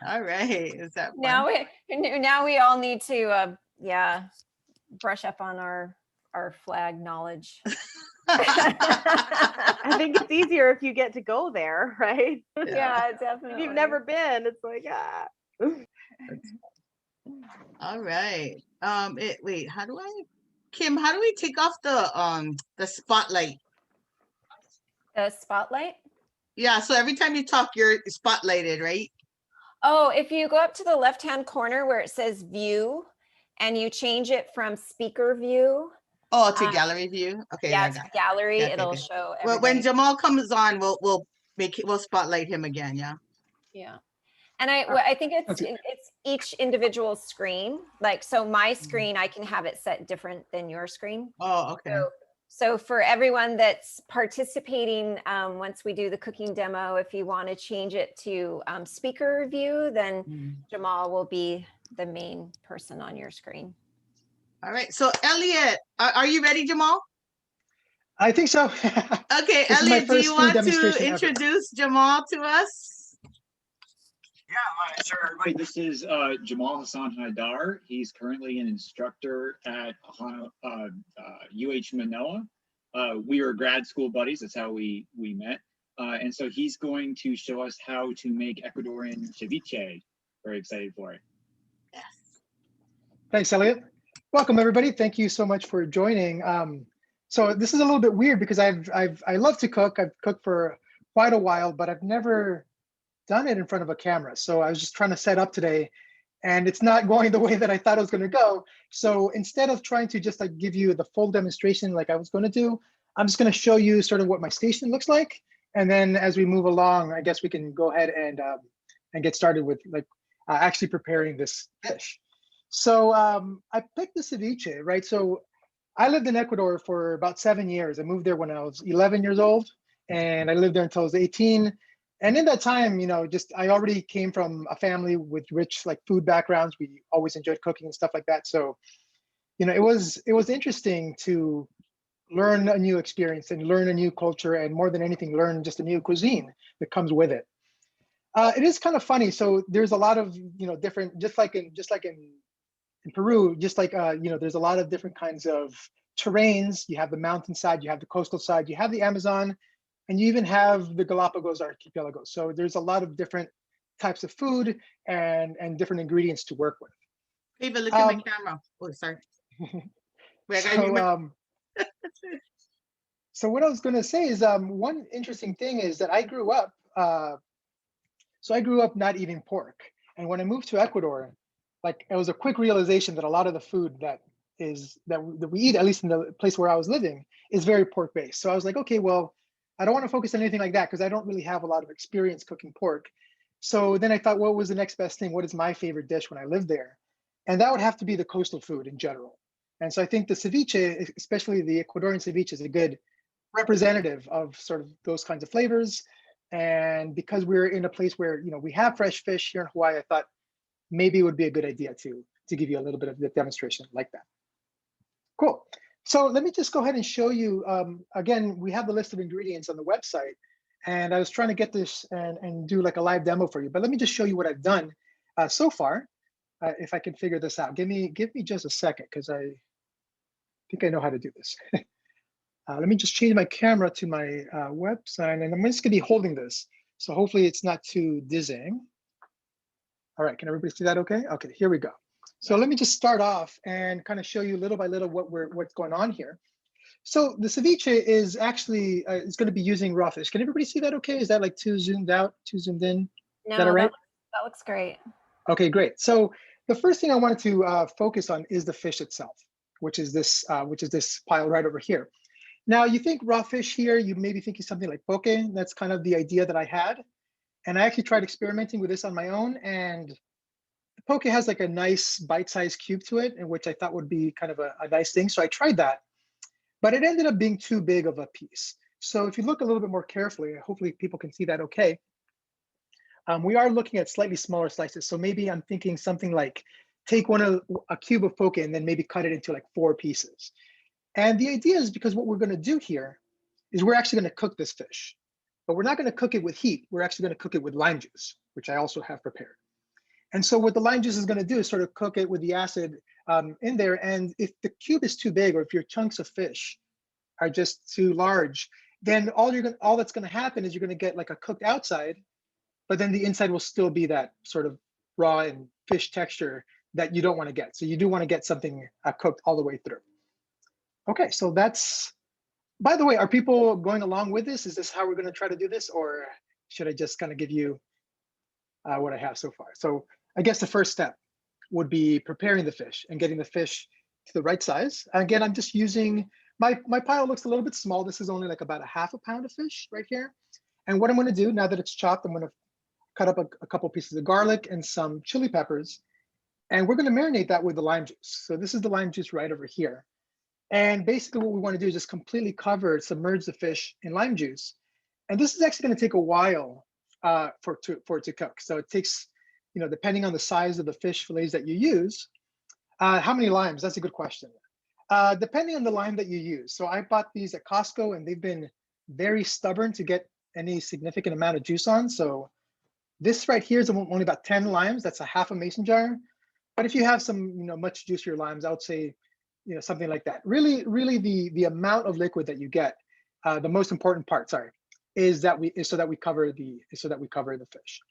All right. Is that fun? Now we all need to yeah, brush up on our flag knowledge. I think it's easier if you get to go there, right? Yeah, definitely. If you've never been, it's like, ah. All right. Wait, Kim, how do we take off the spotlight? The spotlight? Yeah, so every time you talk, you're spotlighted, right? Oh, if you go up to the left-hand corner where it says view and you change it from speaker view. Oh, to gallery view. Okay. Yeah, I to got it. gallery, Yeah, okay, it'll okay. show Well, everybody. when Jamal comes on, we'll spotlight him again. Yeah. Yeah. And I think it's each individual screen. Like, so my screen, I can have it set different than your screen. Oh, okay. So for everyone that's participating, once we do the cooking demo, if you want to change it to speaker view, then Jamal will be the main person on your screen. All right. So Elliot, are you ready, Jamal? I think so. Okay, This is my Elliot, do first you food want to demonstration ever. introduce Jamal to us? Yeah, sure, everybody. This is Jamal Hassan Haidar. He's currently an instructor at UH Manoa. We were grad school buddies. That's how we met. And so he's going to show us how to make Ecuadorian ceviche. Very excited for it. Yes. Thanks, Elliot. Welcome, everybody. Thank you so much for joining. So this is a little bit weird because I love to cook. I've cooked for quite a while, but I've never done it in front of a camera. So I was just trying to set up today, and it's not going the way that I thought it was going to go. So instead of trying to just like give you the full demonstration like I was going to do, I'm just going to show you sort of what my station looks like, and then as we move along, I guess we can go ahead and get started with like actually preparing this dish. So I picked the ceviche, right? So I lived in Ecuador for about 7 years. I moved there when I was 11 years old, and I lived there until I was 18. And in that time, you know, just I already came from a family with rich like food backgrounds. We always enjoyed cooking and stuff like that. So, you know, it was interesting to learn a new experience and learn a new culture, and more than anything, learn just a new cuisine that comes with it. It is kind of funny. So there's a lot of, you know, different, just like in Peru, just like, you know, there's a lot of different kinds of terrains. You have the mountainside, you have the coastal side, you have the Amazon, and you even have the Galapagos archipelago. So there's a lot of different types of food and different ingredients to work with. Eva, look at my camera. Oh, sorry. So what I was going to say is one interesting thing is that I grew up, not eating pork. And when I moved to Ecuador, like it was a quick realization that a lot of the food that we eat, at least in the place where I was living, is very pork based. So I was like, okay, well, I don't want to focus on anything like that because I don't really have a lot of experience cooking pork. So then I thought, what was the next best thing? What is my favorite dish when I lived there? And that would have to be the coastal food in general. And so I think the ceviche, especially the Ecuadorian ceviche, is a good representative of sort of those kinds of flavors. And because we're in a place where, you know, we have fresh fish here in Hawaii, I thought maybe it would be a good idea to give you a little bit of the demonstration like that. Cool. So let me just go ahead and show you, again, we have the list of ingredients on the website, and I was trying to get this and do like a live demo for you, but let me just show you what I've done so far, if I can figure this out. Give me just a second, because I think I know how to do this. Let me just change my camera to my website, and I'm just gonna be holding this. So hopefully it's not too dizzying. All right, can everybody see that okay? Okay, here we go. So let me just start off and kind of show you little by little what's going on here. So the ceviche is actually, it's gonna be using raw fish. Can everybody see that okay? Is that like too zoomed out, too zoomed in? No, is that all right? that looks great. Okay, great. So the first thing I wanted to focus on is the fish itself, which is this pile right over here. Now you think raw fish here, you maybe thinking something like poke. That's kind of the idea that I had. And I actually tried experimenting with this on my own, and the poke has like a nice bite-sized cube to it, and which I thought would be kind of a nice thing. So I tried that, but it ended up being too big of a piece. So if you look a little bit more carefully, hopefully people can see that okay. We are looking at slightly smaller slices. So maybe I'm thinking something like take a cube of poke and then maybe cut it into like 4 pieces. And the idea is because what we're going to do here is we're actually going to cook this fish, but we're not going to cook it with heat. We're actually going to cook it with lime juice, which I also have prepared. And so what the lime juice is going to do is sort of cook it with the acid in there. And if the cube is too big, or if your chunks of fish are just too large, then all that's going to happen is you're going to get like a cooked outside, but then the inside will still be that sort of raw and fish texture that you don't want to get. So you do want to get something cooked all the way through. Okay, so that's, by the way, are people going along with this? Is this how we're going to try to do this? Or should I just kind of give you what I have so far? So I guess the first step would be preparing the fish and getting the fish to the right size. Again, I'm just using, my pile looks a little bit small. This is only like about 1/2 pound of fish right here. And what I'm going to do now that it's chopped, I'm going to cut up a couple pieces of garlic and some chili peppers. And we're going to marinate that with the lime juice. So this is the lime juice right over here. And basically what we want to do is just completely submerge the fish in lime juice. And this is actually going to take a while for it to cook. So it takes, depending on the size of the fish fillets that you use. How many limes? That's a good question. Depending on the lime that you use. So I bought these at Costco and they've been very stubborn to get any significant amount of juice on. So this right here is only about 10 limes. That's 1/2 mason jar. But if you have some, much juicier limes, I would say, something like that. Really, the amount of liquid that you get, the most important part, sorry, is that we cover the fish.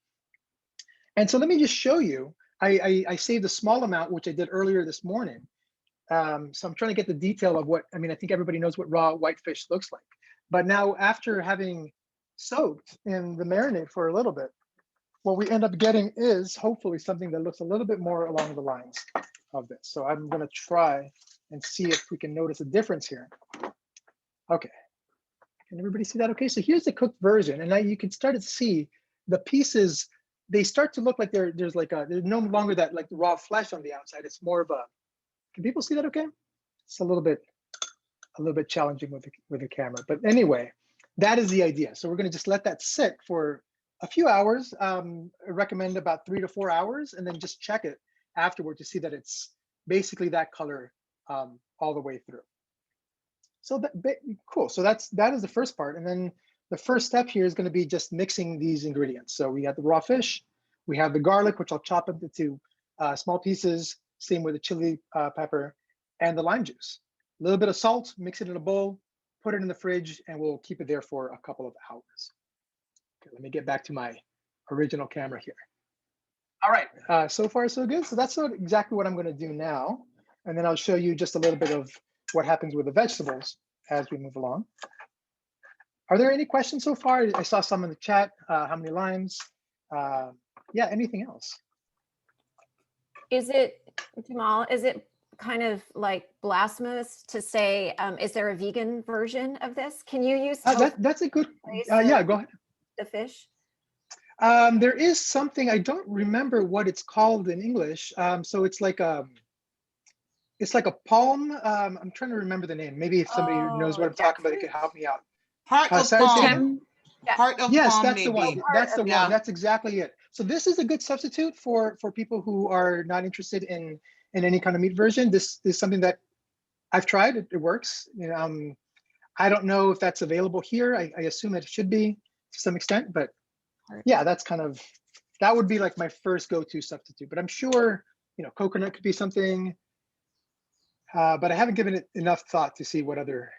And so let me just show you. I saved a small amount, which I did earlier this morning. So I'm trying to get the detail of what, I think everybody knows what raw white fish looks like. But now after having soaked in the marinade for a little bit, what we end up getting is hopefully something that looks a little bit more along the lines of this. So I'm going to try and see if we can notice a difference here. Okay, can everybody see that? Okay, so here's the cooked version, and now you can start to see the pieces. They start to look like there's no longer that like raw flesh on the outside. It's more of a. Can people see that? Okay, it's a little bit challenging with the camera, but anyway, that is the idea. So we're going to just let that sit for a few hours. I recommend about 3 to 4 hours, and then just check it afterward to see that it's basically that color all the way through. So cool. So that is the first part, and then the first step here is going to be just mixing these ingredients. So we have the raw fish, we have the garlic, which I'll chop into small pieces. Same with the chili pepper and the lime juice. A little bit of salt, mix it in a bowl, put it in the fridge, and we'll keep it there for a couple of hours. Okay, let me get back to my original camera here. All right, so far so good. So that's exactly what I'm going to do now. And then I'll show you just a little bit of what happens with the vegetables as we move along. Are there any questions so far? I saw some in the chat. How many limes? Yeah, anything else? Is it, Jamal, is it kind of like blasphemous to say, is there a vegan version of this? Can you use that's a good, yeah, go ahead. The fish? There is something, I don't remember what it's called in English. So it's like a palm. I'm trying to remember the name. Maybe if somebody knows what I'm talking about, they could help me out. Heart of palm. Heart of yes, palm, that's maybe. the one. That's the one. That's exactly it. So this is a good substitute for people who are not interested in any kind of meat version. This is something that I've tried. It works. I don't know if that's available here. I assume it should be to some extent, but yeah, that would be like my first go-to substitute. But I'm sure coconut could be something. But I haven't given it enough thought to see what other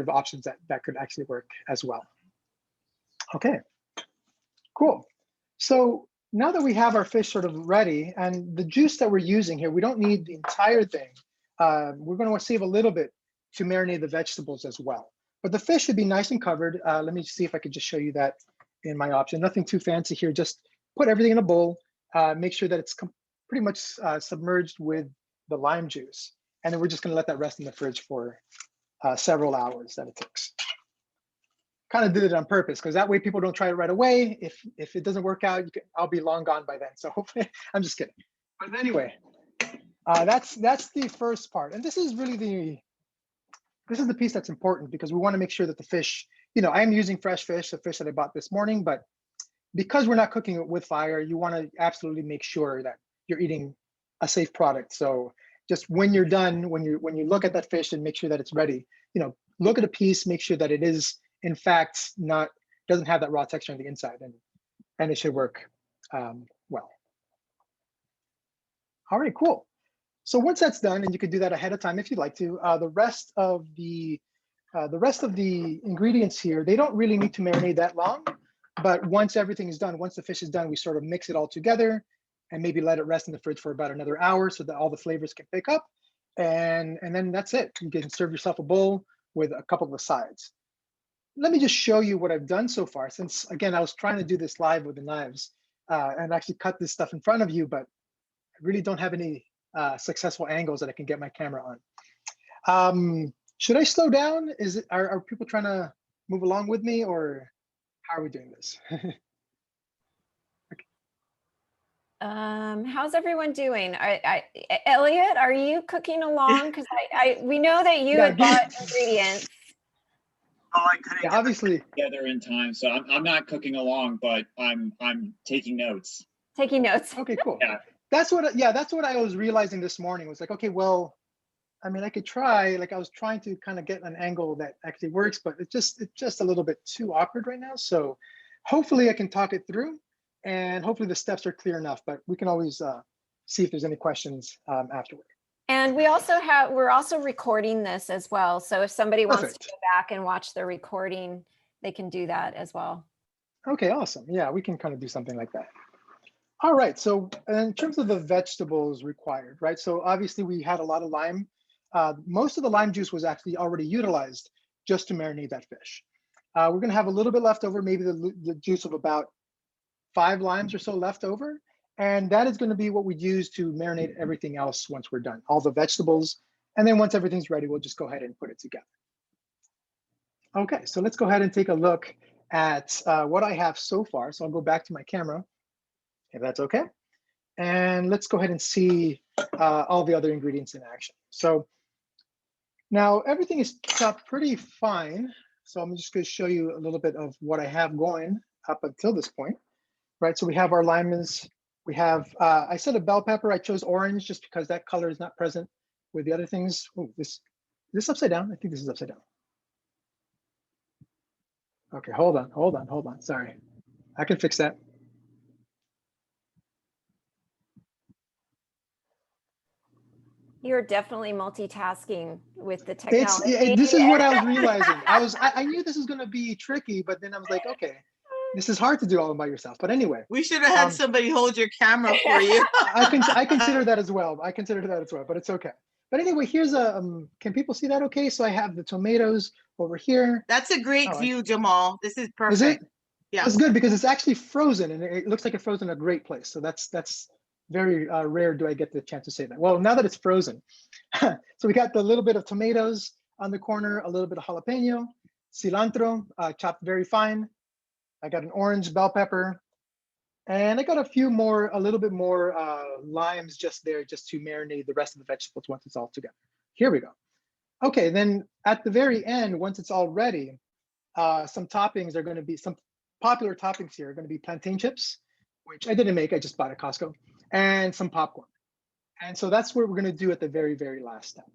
options that could actually work as well. Okay, cool. So now that we have our fish sort of ready, and the juice that we're using here, we don't need the entire thing. We're going to save a little bit to marinate the vegetables as well. But the fish should be nice and covered. Let me see if I could just show you that in my option. Nothing too fancy here. Just put everything in a bowl. Make sure that it's pretty much submerged with the lime juice. And then we're just going to let that rest in the fridge for several hours that it takes. Kind of did it on purpose because that way people don't try it right away. If it doesn't work out, I'll be long gone by then. So hopefully, I'm just kidding. But anyway, that's the first part. And this is really the piece that's important because we want to make sure that the fish, I am using fresh fish, the fish that I bought this morning, but because we're not cooking it with fire, you want to absolutely make sure that you're eating a safe product. So just when you're done, when you look at that fish and make sure that it's ready, look at a piece, make sure that it is in fact doesn't have that raw texture on the inside, and it should work well. All right, cool. So once that's done, and you could do that ahead of time if you'd like to, the rest of the ingredients here, they don't really need to marinate that long. But once everything is done, once the fish is done, we sort of mix it all together and maybe let it rest in the fridge for about another hour so that all the flavors can pick up. And then that's it. You can serve yourself a bowl with a couple of the sides. Let me just show you what I've done so far, since again, I was trying to do this live with the knives and actually cut this stuff in front of you, but I really don't have any successful angles that I can get my camera on. Should I slow down? Are people trying to move along with me, or how are we doing this? How's everyone doing? Elliot, are you cooking along? Because we know that you had bought ingredients. Oh, I couldn't get obviously together in time, so I'm not cooking along, but I'm taking notes. Taking notes. Okay, cool. Yeah. That's what I was realizing this morning. Was like, okay, well, I mean, I could try. Like, I was trying to kind of get an angle that actually works, but it's just a little bit too awkward right now. So hopefully I can talk it through, and hopefully the steps are clear enough. But we can always see if there's any questions afterward. And we're also recording this as well. So if somebody wants Perfect. to go back and watch the recording, they can do that as well. Okay, awesome. Yeah, we can kind of do something like that. All right, so in terms of the vegetables required, right? So obviously we had a lot of lime. Most of the lime juice was actually already utilized just to marinate that fish. We're gonna have a little bit left over, maybe the juice of about 5 limes or so left over. And that is gonna be what we use to marinate everything else once we're done, all the vegetables. And then once everything's ready, we'll just go ahead and put it together. Okay, so let's go ahead and take a look at what I have so far. So I'll go back to my camera, if that's okay. And let's go ahead and see all the other ingredients in action. So now everything is chopped pretty fine. So I'm just gonna show you a little bit of what I have going up until this point, right? So we have our lemons. We have, I said a bell pepper. I chose orange just because that color is not present with the other things. Oh, is this upside down? I think this is upside down. Okay, hold on. Sorry, I can fix that. You're definitely multitasking with the technology. This is what I was realizing. I knew this was going to be tricky, but then I was like, okay, this is hard to do all by yourself. But anyway, We should have had somebody hold your camera for you. I consider that as well. But it's okay. But anyway, here's can people see that okay? So I have the tomatoes over here. That's a great view, Jamal. This is perfect. Is it? Yeah. That's good because it's actually frozen and it looks like it frozen in a great place. So that's very rare do I get the chance to say that. Well, now that it's frozen. So we got the little bit of tomatoes on the corner, a little bit of jalapeno, cilantro, chopped very fine. I got an orange bell pepper, and I got a little bit more limes just there just to marinate the rest of the vegetables once it's all together. Here we go. Okay, then at the very end, once it's all ready, some toppings are gonna be, some popular toppings here are gonna be plantain chips, which I didn't make, I just bought at Costco, and some popcorn. And so that's what we're gonna do at the very, very last step.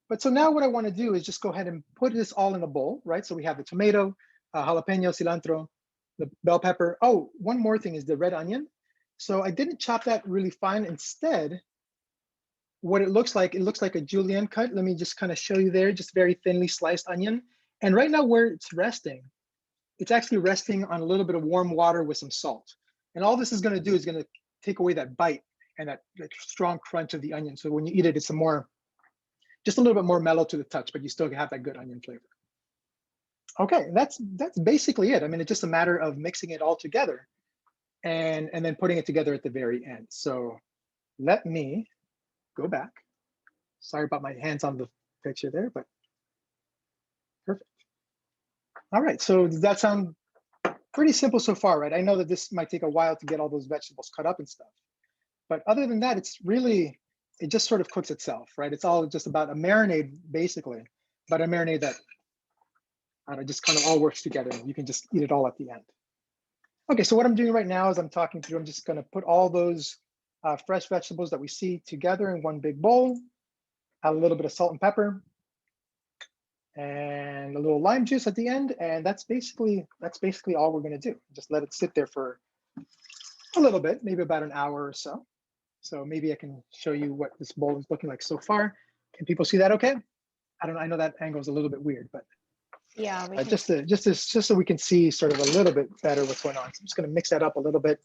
But so now what I wanna do is just go ahead and put this all in a bowl, right? So we have the tomato, jalapeno, cilantro, the bell pepper. Oh, one more thing is the red onion. So I didn't chop that really fine. Instead, what it looks like a julienne cut. Let me just kind of show you there, just very thinly sliced onion. And right now where it's resting, it's actually resting on a little bit of warm water with some salt. And all this is gonna do is gonna take away that bite and that strong crunch of the onion. So when you eat it, it's just a little bit more mellow to the touch, but you still have that good onion flavor. Okay, that's basically it. I mean, it's just a matter of mixing it all together and then putting it together at the very end. So let me go back. Sorry about my hands on the picture there, but perfect. All right, so does that sound pretty simple so far, right? I know that this might take a while to get all those vegetables cut up and stuff, but other than that, it just sort of cooks itself, right? It's all just about a marinade, basically, but a marinade that it just kind of all works together. You can just eat it all at the end. Okay, so what I'm doing right now is I'm talking through, I'm just gonna put all those fresh vegetables that we see together in one big bowl, add a little bit of salt and pepper, and a little lime juice at the end, and that's basically all we're gonna do. Just let it sit there for a little bit, maybe about an hour or so. So maybe I can show you what this bowl is looking like so far. Can people see that okay? I don't know, I know that angle is a little bit weird, but Yeah, we just so we can see sort of a little bit better what's going on. So I'm just gonna mix that up a little bit.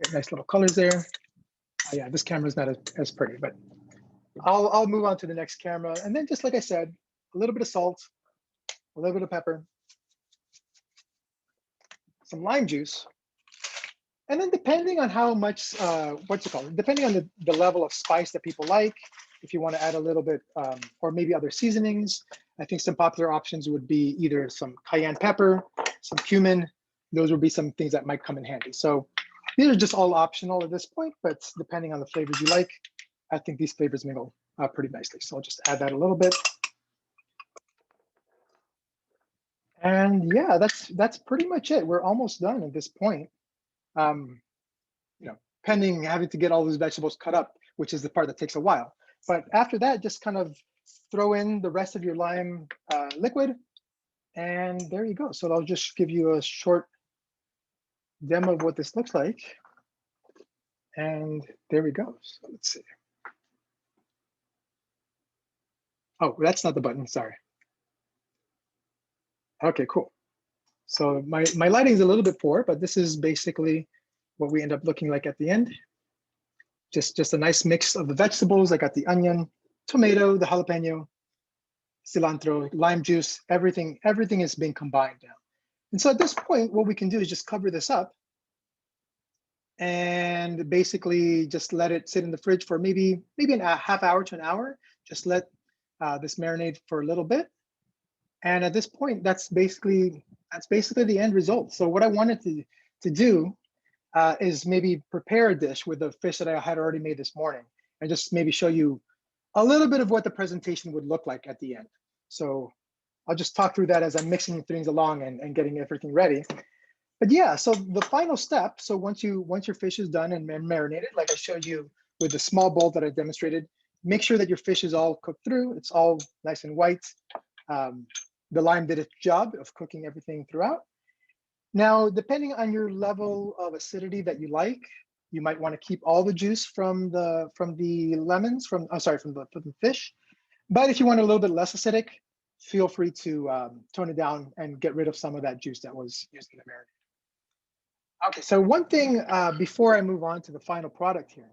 Get nice little colors there. Oh, yeah, this camera is not as pretty, but I'll move on to the next camera. And then just like I said, a little bit of salt, a little bit of pepper, some lime juice. And then depending on how much, depending on the level of spice that people like, if you want to add a little bit, or maybe other seasonings, I think some popular options would be either some cayenne pepper, some cumin. Those would be some things that might come in handy. So these are just all optional at this point, but depending on the flavors you like, I think these flavors mingle pretty nicely. So I'll just add that a little bit. And yeah, that's pretty much it. We're almost done at this point. You know, pending having to get all those vegetables cut up, which is the part that takes a while. But after that, just kind of throw in the rest of your lime liquid, and there you go. So I'll just give you a short demo of what this looks like. And there we go. So let's see. Oh, that's not the button, sorry. Okay, cool. So my lighting is a little bit poor, but this is basically what we end up looking like at the end. Just a nice mix of the vegetables. I got the onion, tomato, the jalapeno, cilantro, lime juice, everything is being combined now. And so at this point, what we can do is just cover this up and basically just let it sit in the fridge for maybe a half hour to an hour. Just let this marinate for a little bit. And at this point, that's basically the end result. So what I wanted to do is maybe prepare a dish with the fish that I had already made this morning, and just maybe show you a little bit of what the presentation would look like at the end. So I'll just talk through that as I'm mixing things along and getting everything ready. But yeah, so the final step, so once your fish is done and marinated, like I showed you with the small bowl that I demonstrated, make sure that your fish is all cooked through. It's all nice and white. The lime did its job of cooking everything throughout. Now, depending on your level of acidity that you like, you might want to keep all the juice from the lemons, from the fish. But if you want a little bit less acidic, feel free to tone it down and get rid of some of that juice that was used in the marinade. Okay, so one thing before I move on to the final product here,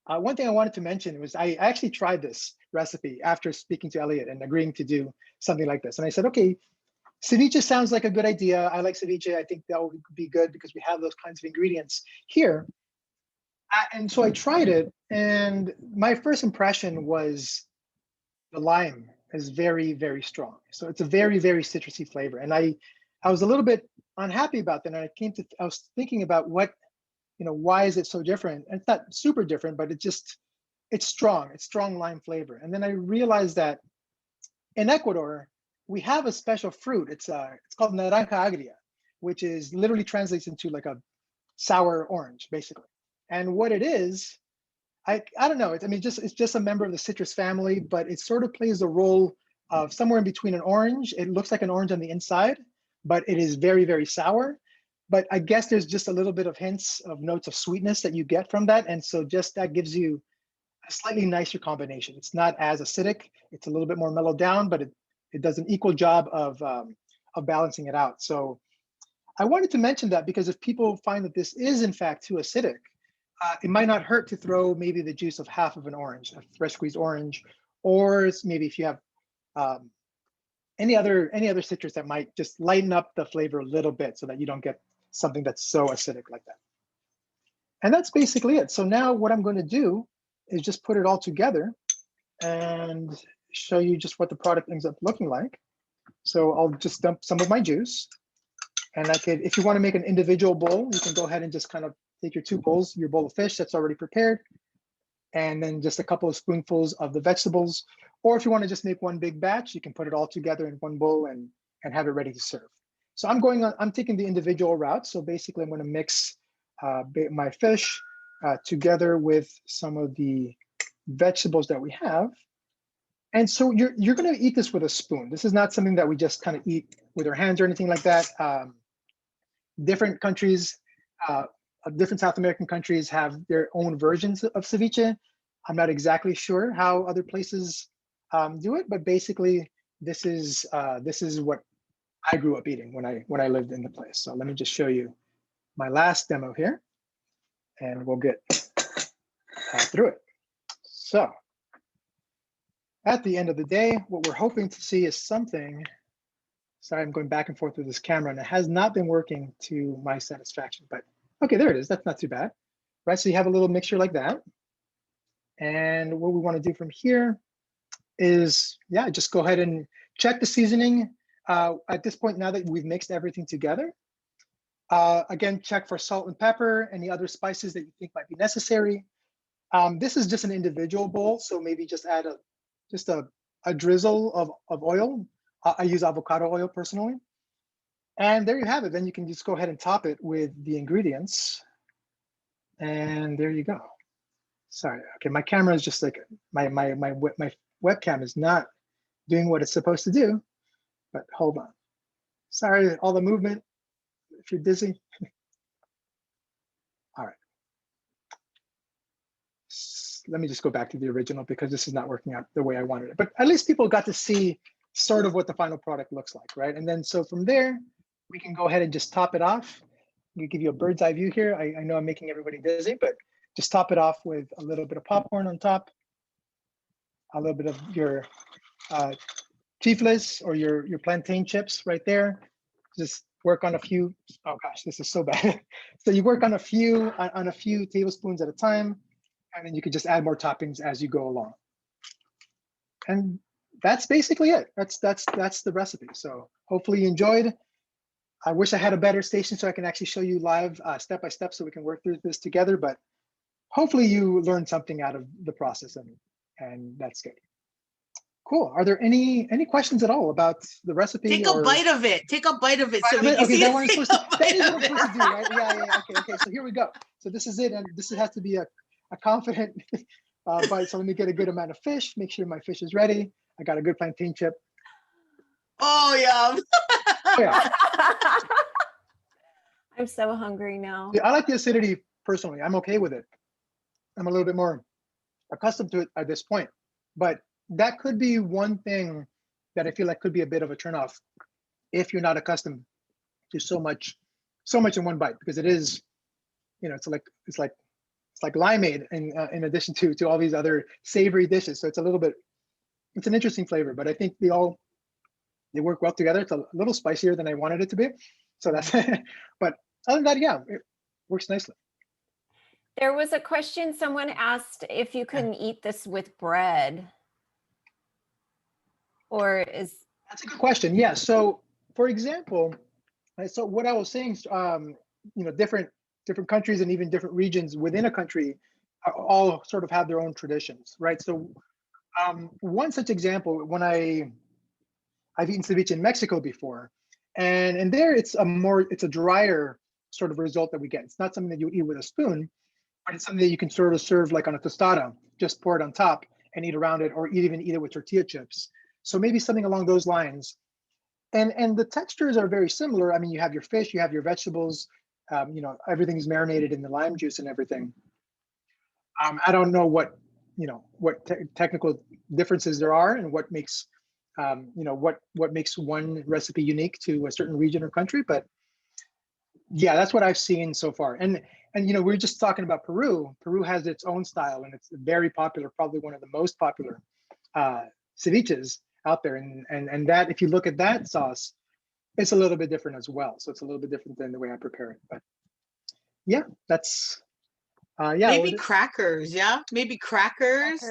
one thing I wanted to mention was I actually tried this recipe after speaking to Elliot and agreeing to do something like this. And I said, okay, ceviche sounds like a good idea. I like ceviche. I think that would be good because we have those kinds of ingredients here. And so I tried it, and my first impression was the lime is very, very strong. So it's a very, very citrusy flavor. And I was a little bit unhappy about that. And I was thinking about why is it so different? And it's not super different, but it's strong lime flavor. And then I realized that in Ecuador, we have a special fruit. It's called naranja agria, which is literally translates into like a sour orange, basically. And what it is, I don't know. It's just a member of the citrus family, but it sort of plays the role of somewhere in between an orange. It looks like an orange on the inside, but it is very, very sour. But I guess there's just a little bit of hints of notes of sweetness that you get from that. And so just that gives you a slightly nicer combination. It's not as acidic. It's a little bit more mellowed down, but it does an equal job of balancing it out. So I wanted to mention that because if people find that this is in fact too acidic, it might not hurt to throw maybe the juice of half of an orange, a fresh squeezed orange, or maybe if you have any other citrus that might just lighten up the flavor a little bit so that you don't get something that's so acidic like that. And that's basically it. So now what I'm going to do is just put it all together and show you just what the product ends up looking like. So I'll just dump some of my juice, and if you want to make an individual bowl, you can go ahead and just kind of take your two bowls, your bowl of fish that's already prepared, and then just a couple of spoonfuls of the vegetables. Or if you want to just make one big batch, you can put it all together in one bowl and have it ready to serve. So I'm taking the individual route. So basically I'm going to mix my fish together with some of the vegetables that we have. And so you're going to eat this with a spoon. This is not something that we just kind of eat with our hands or anything like that. Different countries, different South American countries have their own versions of ceviche. I'm not exactly sure how other places do it, but basically this is what I grew up eating when I lived in the place. So let me just show you my last demo here, and we'll get through it. So at the end of the day, what we're hoping to see is something. Sorry, I'm going back and forth with this camera, and it has not been working to my satisfaction. But okay, there it is. That's not too bad, right? So you have a little mixture like that. And what we want to do from here is, yeah, just go ahead and check the seasoning. At this point, now that we've mixed everything together, again, check for salt and pepper, any other spices that you think might be necessary. This is just an individual bowl, so maybe just add a drizzle of oil. I use avocado oil personally. And there you have it. Then you can just go ahead and top it with the ingredients. And there you go. Sorry, okay, my camera is just like, my webcam is not doing what it's supposed to do, but hold on. Sorry, all the movement, if you're dizzy. All right. Let me just go back to the original because this is not working out the way I wanted it. But at least people got to see sort of what the final product looks like, right? And then so from there, we can go ahead and just top it off. We give you a bird's eye view here. I know I'm making everybody dizzy, but just top it off with a little bit of popcorn on top, a little bit of your chifles or your plantain chips right there. Just work on a few. Oh gosh, this is so bad. So you work on a few tablespoons at a time, and then you can just add more toppings as you go along. And that's basically it. That's the recipe. So hopefully you enjoyed. I wish I had a better station so I can actually show you live step by step so we can work through this together, but hopefully you learned something out of the process, and that's good. Cool. Are there any questions at all about the recipe? Take a bite of it. Take a bite of it so we can okay, see. that is what I'm supposed to do, right? Yeah. Okay. So here we go. So this is it, and this has to be a confident bite. So let me get a good amount of fish. Make sure my fish is ready. I got a good plantain chip. Oh, yum. Oh, yeah. I'm so hungry now. I like the acidity personally. I'm okay with it. I'm a little bit more accustomed to it at this point, but that could be one thing that I feel like could be a bit of a turnoff if you're not accustomed to so much in one bite, because it is, it's like limeade in addition to all these other savory dishes. So it's an interesting flavor, but I think they work well together. It's a little spicier than I wanted it to be. So that's, but other than that, yeah, it works nicely. There was a question, someone asked if you can eat this with bread. That's a good question. Yeah. So for example, so what I was saying, different countries and even different regions within a country all sort of have their own traditions, right? So one such example, when I've eaten ceviche in Mexico before, and there it's a drier sort of result that we get. It's not something that you eat with a spoon, but it's something that you can sort of serve like on a tostada, just pour it on top and eat around it, or even eat it with tortilla chips. So maybe something along those lines. And the textures are very similar. I mean, you have your fish, you have your vegetables, everything's marinated in the lime juice and everything. I don't know what technical differences there are and what makes what makes one recipe unique to a certain region or country, but yeah, that's what I've seen so far. And we're just talking about Peru. Peru has its own style, and it's very popular, probably one of the most popular ceviches out there. And that, if you look at that sauce, it's a little bit different as well. So it's a little bit different than the way I prepare it. But yeah, that's maybe crackers. Yeah, maybe crackers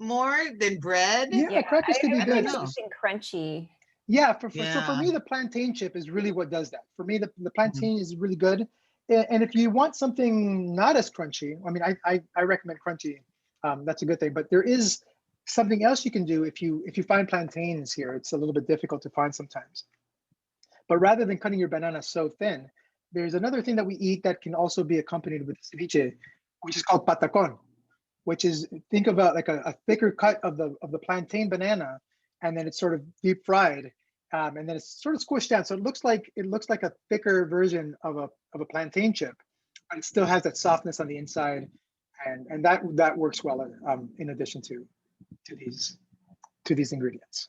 more than bread. Yeah, crackers could be good. Something crunchy. Yeah, so for me, the plantain chip is really what does that. For me, the plantain is really good. And if you want something not as crunchy, I mean, I recommend crunchy. That's a good thing. But there is something else you can do if you find plantains here. It's a little bit difficult to find sometimes. But rather than cutting your banana so thin, there's another thing that we eat that can also be accompanied with ceviche, which is called patacon, which is, think about like a thicker cut of the plantain banana, and then it's sort of deep fried, and then it's sort of squished down. So it looks like a thicker version of a plantain chip, but it still has that softness on the inside, and that works well in addition to these ingredients.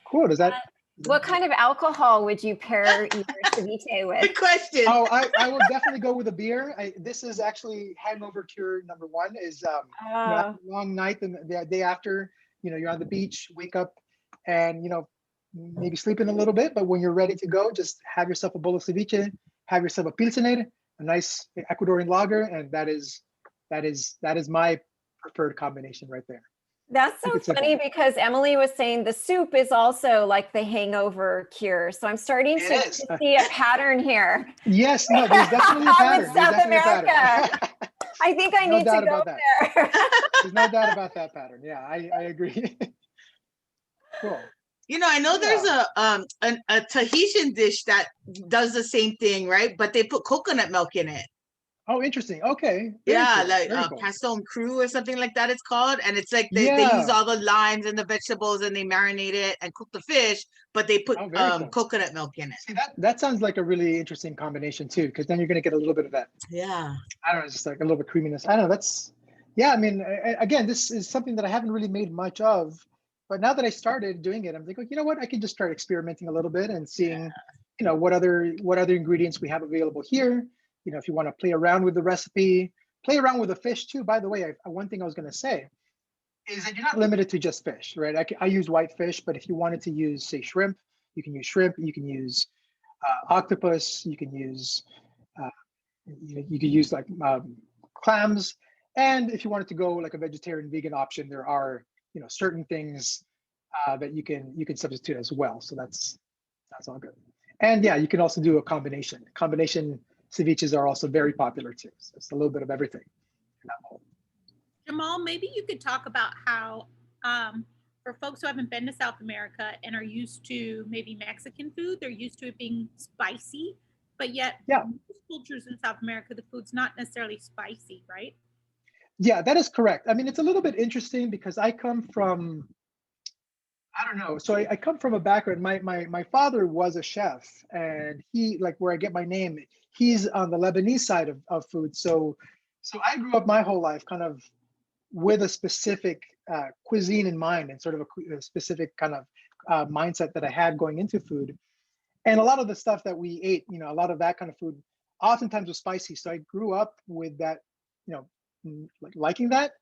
Cool. Does that? What kind of alcohol would you pair your ceviche with? Good question. Oh, I will definitely go with a beer. This is actually hangover cure number one. Is after a long night and the day after, you're on the beach, wake up, and maybe sleeping a little bit. But when you're ready to go, just have yourself a bowl of ceviche, have yourself a pilsener, a nice Ecuadorian lager, and that is my preferred combination right there. That's so funny because Emily was saying the soup is also like the hangover cure. So I'm starting to see a pattern here. Yes, no, there's definitely a pattern. With South America. I think I need to go there. There's no doubt about that pattern. Yeah, I agree. Cool. I know there's a Tahitian dish that does the same thing, right? But they put coconut milk in it. Oh, interesting. Okay. Yeah, cool. like cool. pastel cru or something like that it's called. And it's like they use all the limes and the vegetables and they marinate it and cook the fish, but they put cool. coconut milk in it. See, that sounds like a really interesting combination too, because then you're going to get a little bit of that. Yeah. I don't know, just like a little bit of creaminess. I don't know. I mean, again, this is something that I haven't really made much of, but now that I started doing it, I'm like, you know what? I can just start experimenting a little bit and seeing, what other ingredients we have available here. If you want to play around with the recipe, play around with the fish too. By the way, one thing I was going to say is that you're not limited to just fish, right? I use white fish, but if you wanted to use, say, shrimp, you can use shrimp. You can use octopus. You can use like clams. And if you wanted to go like a vegetarian, vegan option, there are certain things that you can substitute as well. So that's all good. And yeah, you can also do a combination. Ceviches are also very popular too. So it's a little bit of everything. Jamal, maybe you could talk about how, for folks who haven't been to South America and are used to maybe Mexican food, they're used to it being spicy, but yet most cultures in South America, the food's not necessarily spicy, right? Yeah, that is correct. I mean, it's a little bit interesting because I come from, I don't know. So I come from a background. My father was a chef, and he, like where I get my name, he's on the Lebanese side of food. So I grew up my whole life kind of with a specific cuisine in mind and sort of a specific kind of mindset that I had going into food. And a lot of the stuff that we ate, a lot of that kind of food oftentimes was spicy. So I grew up with that, like liking that.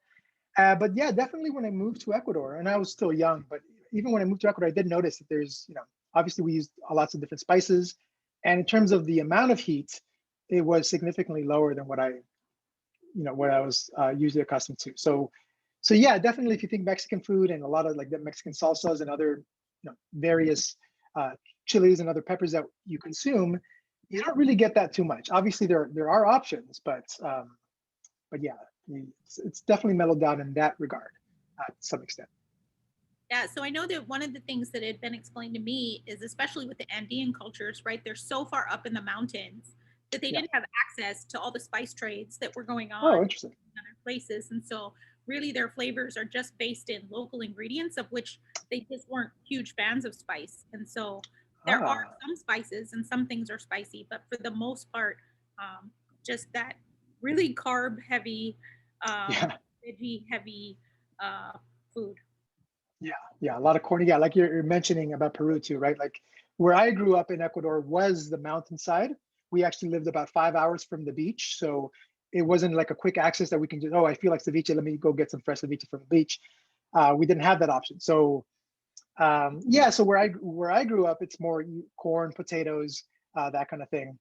But yeah, definitely when I moved to Ecuador, and I was still young, but even when I moved to Ecuador, I did notice that there's, obviously we used lots of different spices. And in terms of the amount of heat, it was significantly lower than what I was usually accustomed to. So yeah, definitely if you think Mexican food and a lot of like the Mexican salsas and other, various chilies and other peppers that you consume, you don't really get that too much. Obviously there are options, but yeah, it's definitely mellowed down in that regard to some extent. Yeah, so I know that one of the things that had been explained to me is, especially with the Andean cultures, right? They're so far up in the mountains that they didn't have access to all the spice trades that were going on in other places. And so really their flavors are just based in local ingredients, of which they just weren't huge fans of spice. And so there are some spices and some things are spicy, but for the most part, just that really carb heavy, veggie heavy food. Yeah, a lot of corny. Yeah, like you're mentioning about Peru too, right? Like where I grew up in Ecuador was the mountainside. We actually lived about 5 hours from the beach, so it wasn't like a quick access that we can just, I feel like ceviche, let me go get some fresh ceviche from the beach. We didn't have that option. So yeah, so where I grew up, it's more corn, potatoes, that kind of thing.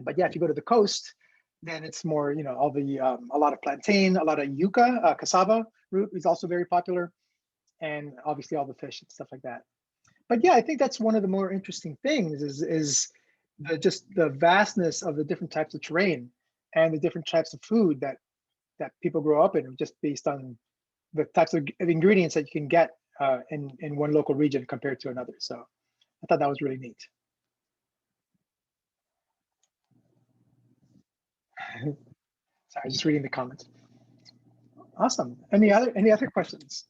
But yeah, if you go to the coast, then it's more, all the a lot of plantain, a lot of yuca, cassava root is also very popular. And obviously all the fish and stuff like that. But yeah, I think that's one of the more interesting things is just the vastness of the different types of terrain and the different types of food that people grow up in, just based on the types of ingredients that you can get in one local region compared to another. So I thought that was really neat. Sorry, just reading the comments. Awesome. Any other questions?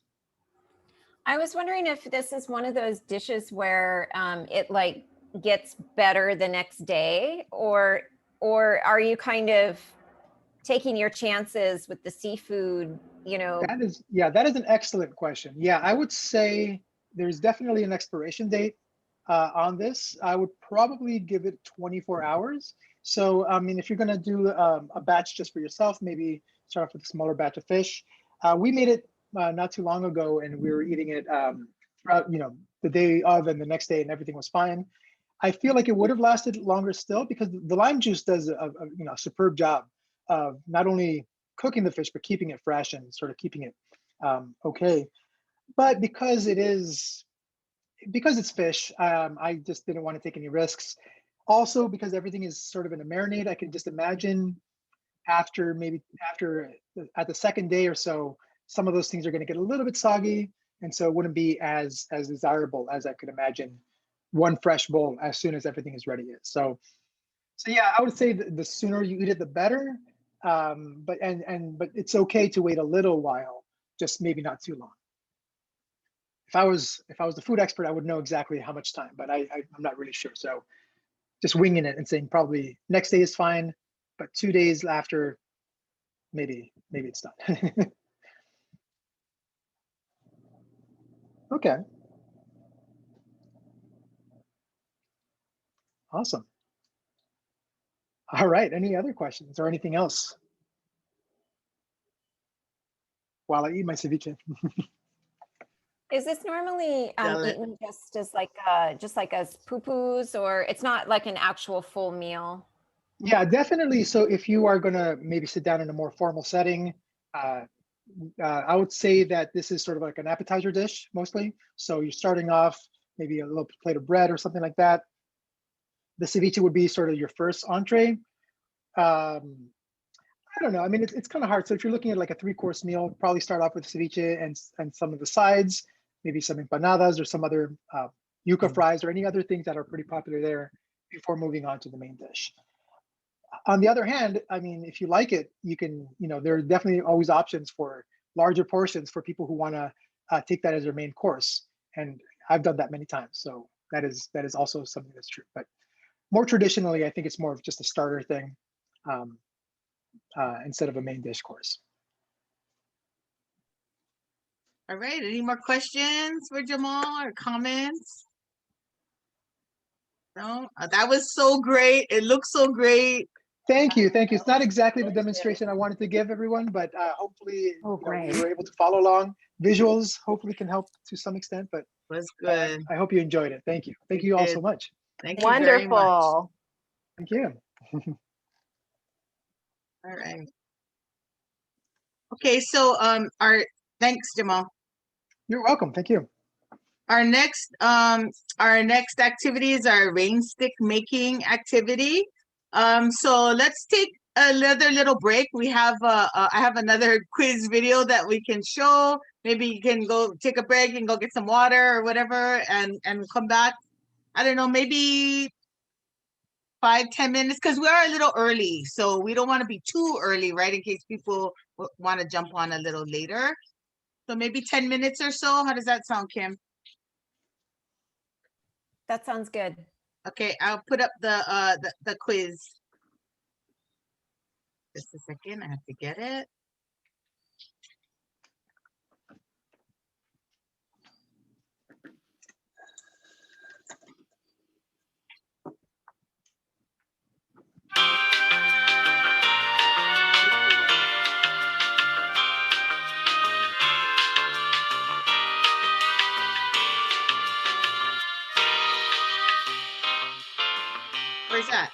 I was wondering if this is one of those dishes where it like gets better the next day, or are you kind of taking your chances with the seafood, you know? That is an excellent question. Yeah, I would say there's definitely an expiration date on this. I would probably give it 24 hours. So, I mean, if you're gonna do a batch just for yourself, maybe start off with a smaller batch of fish. We made it not too long ago, and we were eating it throughout, the day of and the next day, and everything was fine. I feel like it would have lasted longer still because the lime juice does a superb job of not only cooking the fish but keeping it fresh and sort of keeping it okay. But because it's fish, I just didn't want to take any risks. Also, because everything is sort of in a marinade, I can just imagine after at the second day or so, some of those things are going to get a little bit soggy, and so it wouldn't be as desirable as I could imagine one fresh bowl as soon as everything is ready. So yeah, I would say the sooner you eat it, the better. But it's okay to wait a little while, just maybe not too long. If I was the food expert, I would know exactly how much time, but I'm not really sure. So just winging it and saying probably next day is fine, but 2 days after, maybe it's done. Okay. Awesome. All right. Any other questions or anything else while I eat my ceviche? Is this normally Sell it. eaten just as poo-poos, or it's not like an actual full meal? Yeah, definitely. So if you are gonna maybe sit down in a more formal setting, I would say that this is sort of like an appetizer dish mostly. So you're starting off maybe a little plate of bread or something like that. The ceviche would be sort of your first entree. I don't know. I mean, it's kind of hard. So if you're looking at like a 3-course meal, probably start off with ceviche and some of the sides, maybe some empanadas or some other yuca fries or any other things that are pretty popular there before moving on to the main dish. On the other hand, I mean, if you like it, you can, there are definitely always options for larger portions for people who want to take that as their main course. And I've done that many times. So that is also something that's true. But more traditionally, I think it's more of just a starter thing instead of a main dish course. All right. Any more questions for Jamal or comments? No, that was so great. It looks so great. Thank you. It's not exactly the demonstration I wanted to give everyone, but hopefully you were able to follow along. Visuals hopefully can help to some extent, but was good. I hope you enjoyed it. Thank you. Thank you all so much. Thank you very much. Wonderful. Thank you. All right. Okay, so thanks, Jamal. You're welcome. Thank you. Our next activity is our rain stick making activity. So let's take another little break. We have I have another quiz video that we can show. Maybe you can go take a break and go get some water or whatever, and come back. I don't know, maybe 5-10 minutes, because we are a little early, so we don't want to be too early, right? In case people want to jump on a little later. So maybe 10 minutes or so. How does that sound, Kim? That sounds good. Okay, I'll put up the quiz. Just a second, I have to get it. Where's that?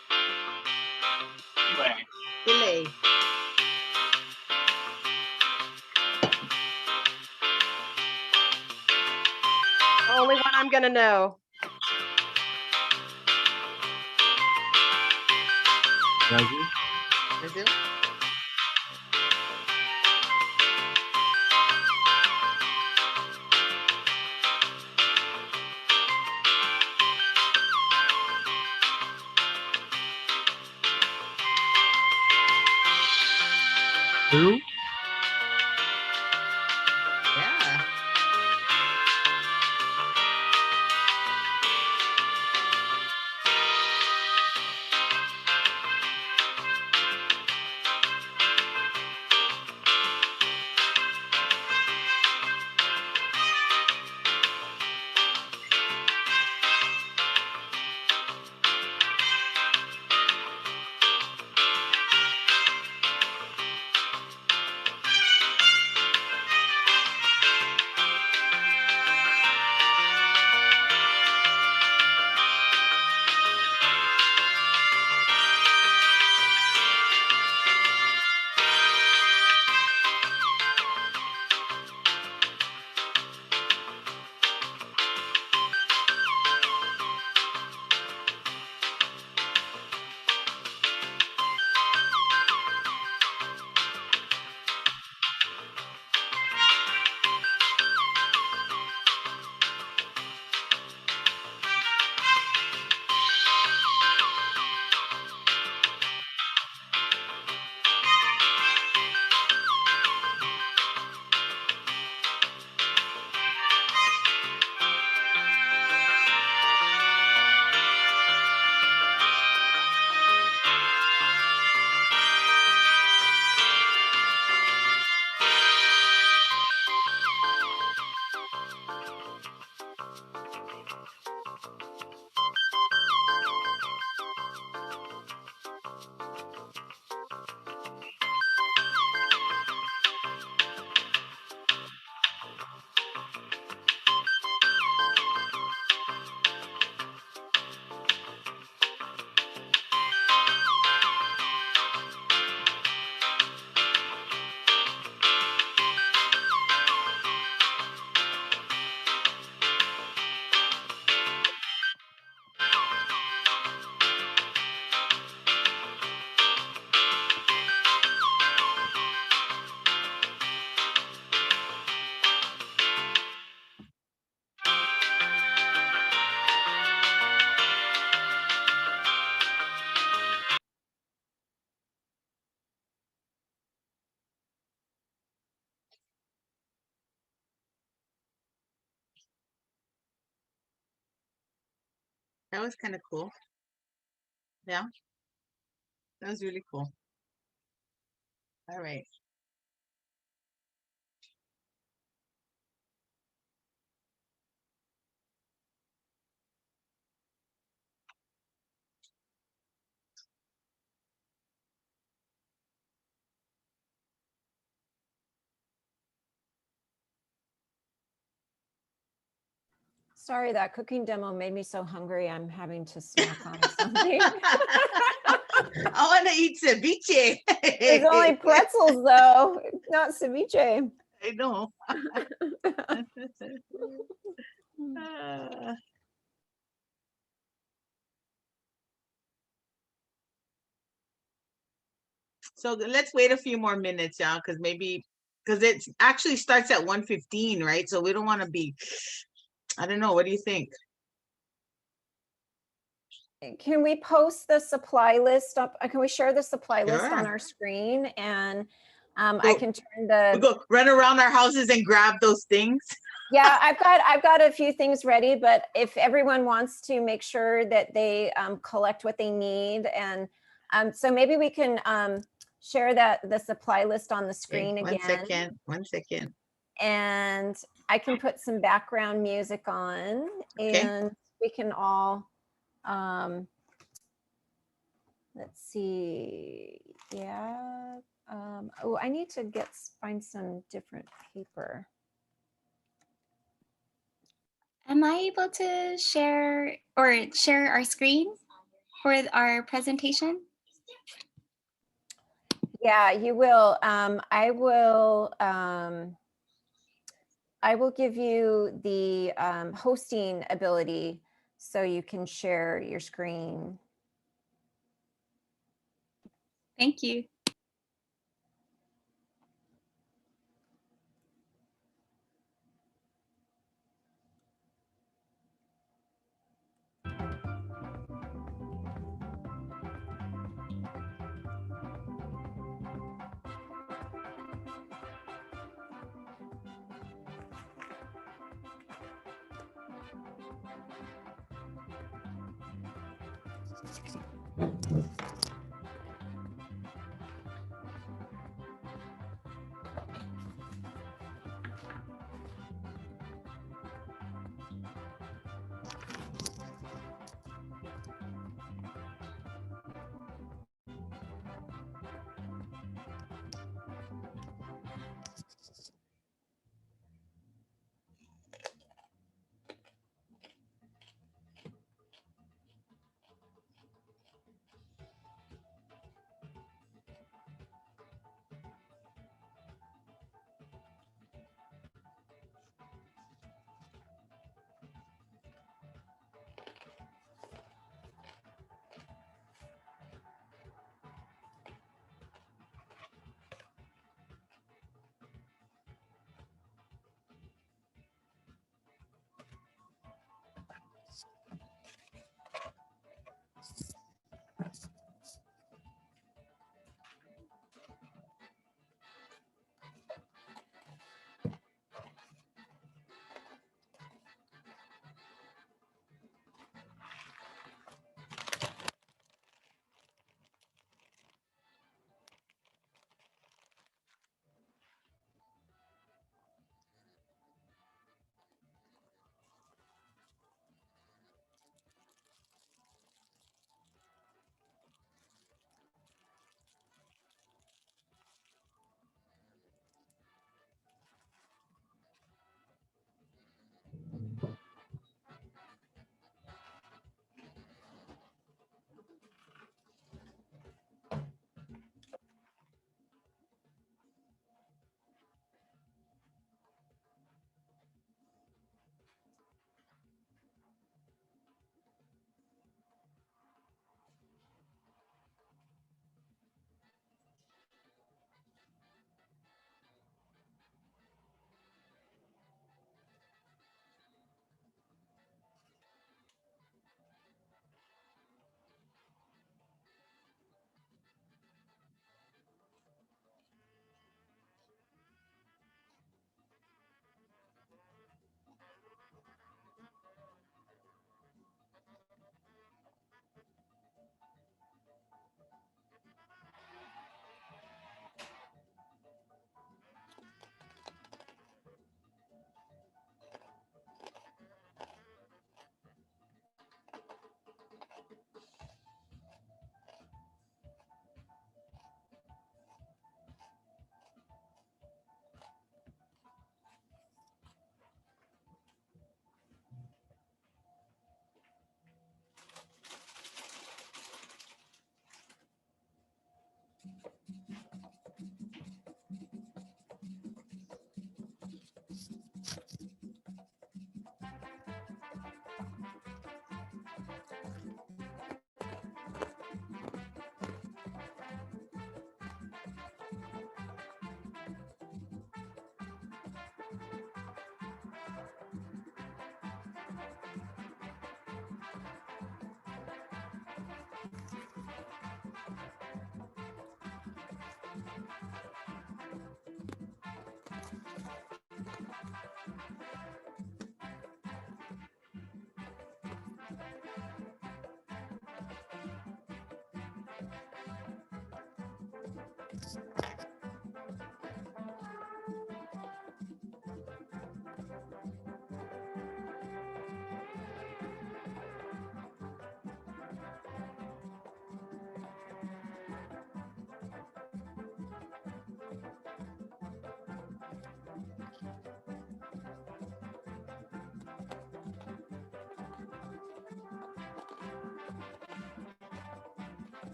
Delay. Only one I'm gonna know. Brazil? Who? Yeah. That was kind of cool. Yeah, that was really cool. All right. Sorry, that cooking demo made me so hungry. I'm having to snack on something. I want to eat ceviche. There's only pretzels though, not ceviche. I know. So let's wait a few more minutes, y'all, because it actually starts at 1:15, right? So we don't want to be, I don't know. What do you think? Can we post the supply list up? Can we share the supply list on Sure. our screen? And I can turn We the, go run around our houses and grab those things. yeah, I've got a few things ready, but if everyone wants to make sure that they collect what they need. And so maybe we can share the supply list on the screen again. One second. And I can put some background music on, and we can all, let's see. Yeah. Oh, I need to find some different paper. Am I able to share our screen for our presentation? Yeah, you will. I will give you the hosting ability so you can share your screen. Thank you.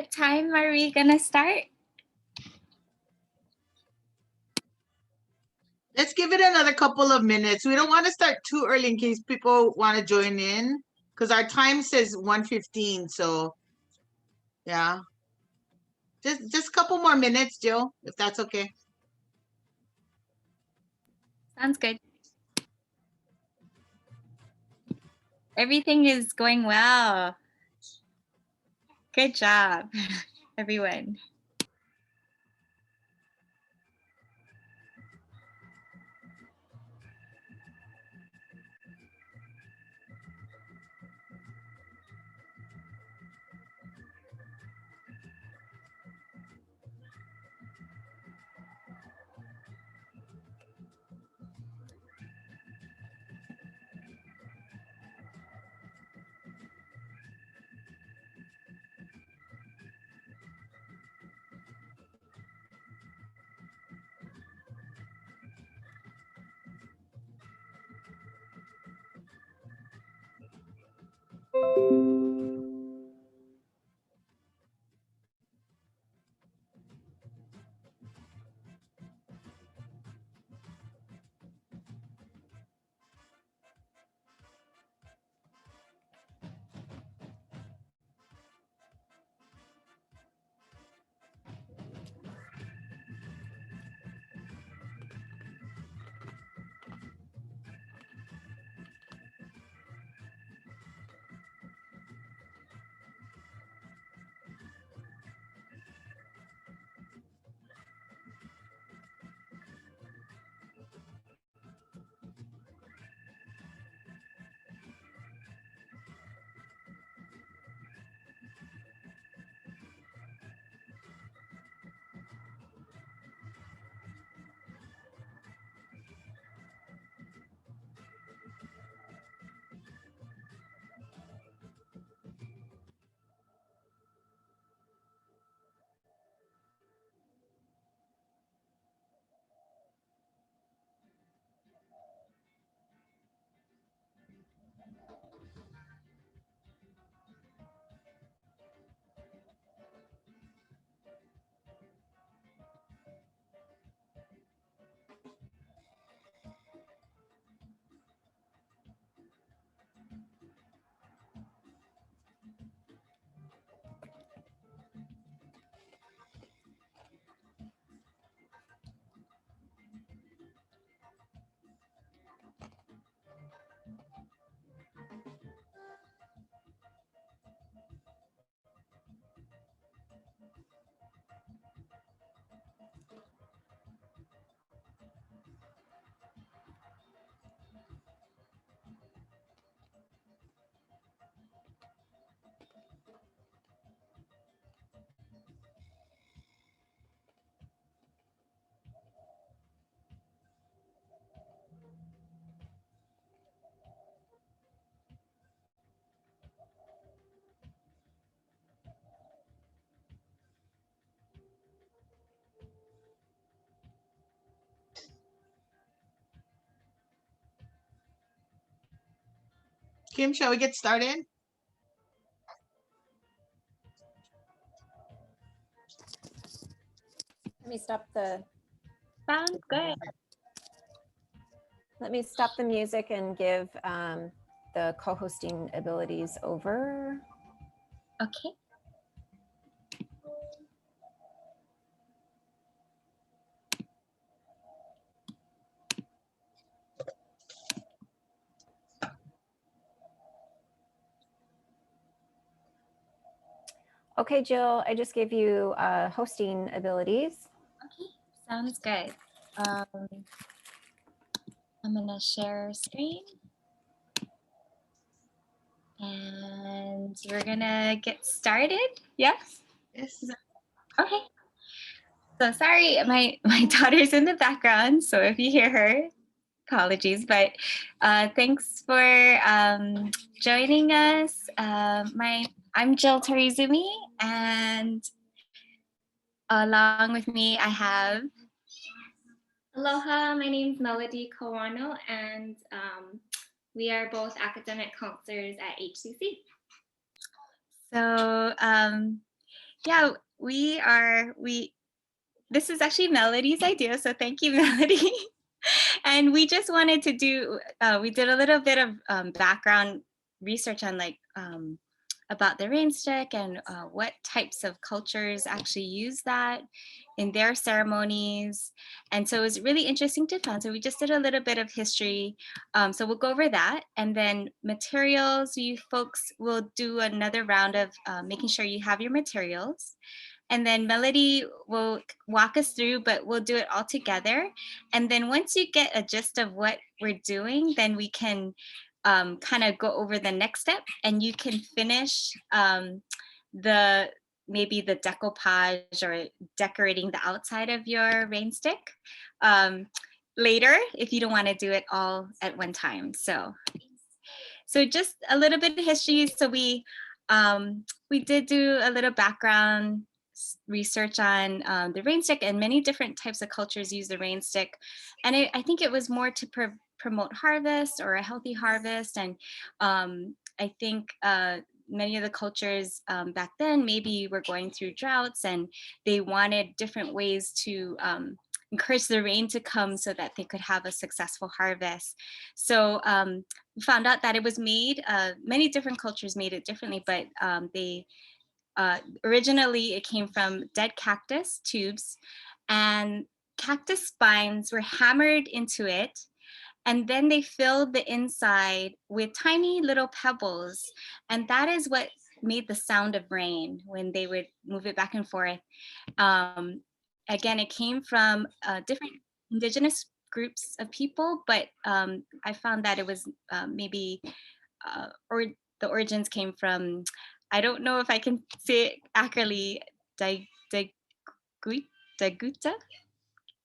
What time are we gonna start? Let's give it another couple of minutes. We don't want to start too early in case people want to join in because our time says 1:15. So yeah, just a couple more minutes, Jill, if that's okay. Sounds good. Everything is going well. Good job, everyone. Kim, shall we get started? Let me stop the Sounds good. Let me stop the music and give the co-hosting abilities over. Okay. Okay, Jill, I just gave you hosting abilities. Okay, sounds good. I'm gonna share screen. And we're gonna get started. Yes? Yes. Okay. So sorry, my daughter's in the background, so if you hear her, apologies. But thanks for joining us. I'm Jill Terizumi, and along with me, I have. Aloha, my name is Melody Kawano, and we are both academic counselors at HCC. So Yeah, this is actually Melody's idea, so thank you, Melody. And we just wanted to do, we did a little bit of background research on about the rain stick and what types of cultures actually use that in their ceremonies. And so it was really interesting to find. So we just did a little bit of history. So we'll go over that. And then materials, you folks will do another round of making sure you have your materials. And then Melody will walk us through, but we'll do it all together. And then once you get a gist of what we're doing, then we can kind of go over the next step, and you can finish maybe the decoupage or decorating the outside of your rain stick later if you don't want to do it all at one time. So just a little bit of history. So we did do a little background research on the rain stick, and many different types of cultures use the rain stick. And I think it was more to promote harvest or a healthy harvest. And I think many of the cultures back then maybe were going through droughts, and they wanted different ways to encourage the rain to come so that they could have a successful harvest. So we found out that it was made, many different cultures made it differently, but originally it came from dead cactus tubes, and cactus spines were hammered into it. And then they filled the inside with tiny little pebbles. And that is what made the sound of rain when they would move it back and forth. Again, it came from different indigenous groups of people, but I found that it was maybe, or the origins came from, I don't know if I can say it accurately, Daguta?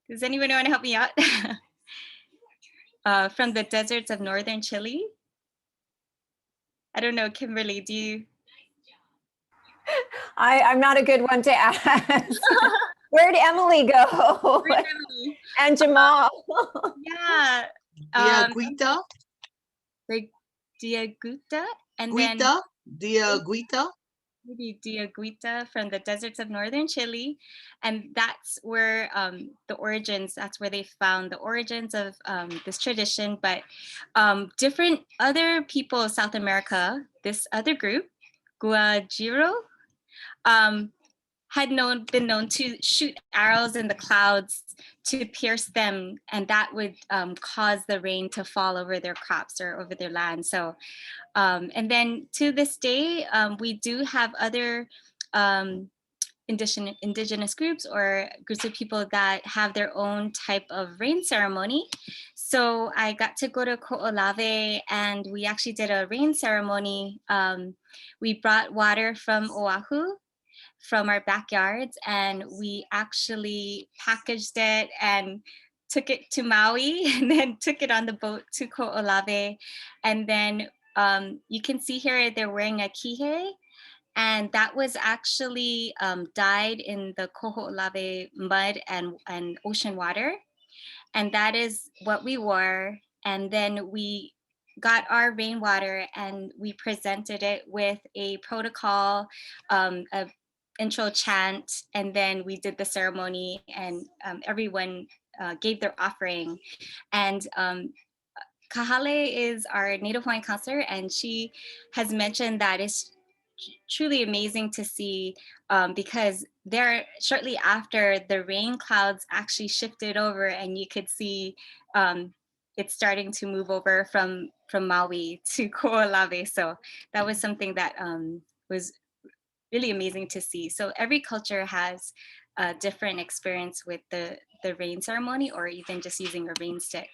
Does anyone want to help me out? From the deserts of northern Chile. I don't know, Kimberly, do you? I'm not a good one to ask. Where'd Emily go? Where'd Emily? And Jamal. Yeah. Diaguita. Diaguita. And Guita. Diaguita. Maybe Diaguita from the deserts of northern Chile. And that's where the origins, that's where they found the origins of this tradition. But different other people of South America, this other group, Guajiro, had been known to shoot arrows in the clouds to pierce them, and that would cause the rain to fall over their crops or over their land. So, and then to this day, we do have other indigenous groups or groups of people that have their own type of rain ceremony. So I got to go to Ko'olave, and we actually did a rain ceremony. We brought water from Oahu, from our backyards, and we actually packaged it and took it to Maui, and then took it on the boat to Ko'olave. And then you can see here they're wearing a kihei, and that was actually dyed in the Ko'olave mud and ocean water. And that is what we wore. And then we got our rainwater and we presented it with a protocol, a intro chant, and then we did the ceremony, and everyone gave their offering. And Kahale is our Native Hawaiian counselor, and she has mentioned that it's truly amazing to see because there, shortly after, the rain clouds actually shifted over, and you could see it starting to move over from Maui to Ko'olave. So that was something that was really amazing to see. So every culture has a different experience with the rain ceremony, or even just using a rain stick.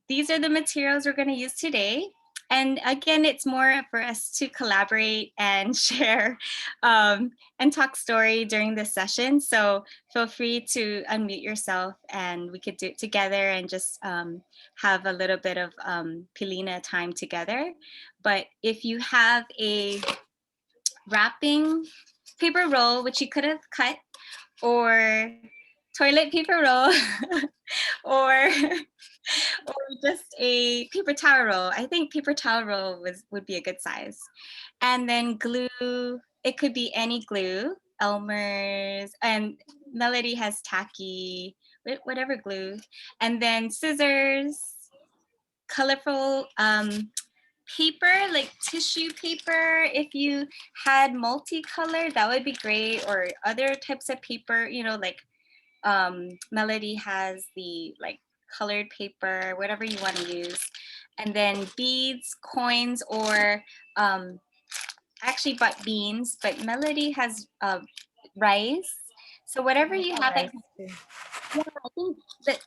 These are the materials we're going to use today. And again, it's more for us to collaborate and share and talk story during this session. So feel free to unmute yourself, and we could do it together and just have a little bit of pilina time together. But if you have a wrapping paper roll, which you could have cut, or toilet paper roll, or just a paper towel roll. I think paper towel roll would be a good size. And then glue it could be any glue, Elmer's, and Melody has tacky, whatever glue, and then scissors, colorful paper, like tissue paper. If you had multicolor, that would be great, or other types of paper, you know, like Melody has the like colored paper, whatever you want to use. And then beads, coins, or actually bought beans, but Melody has rice. So whatever you have, yeah, I think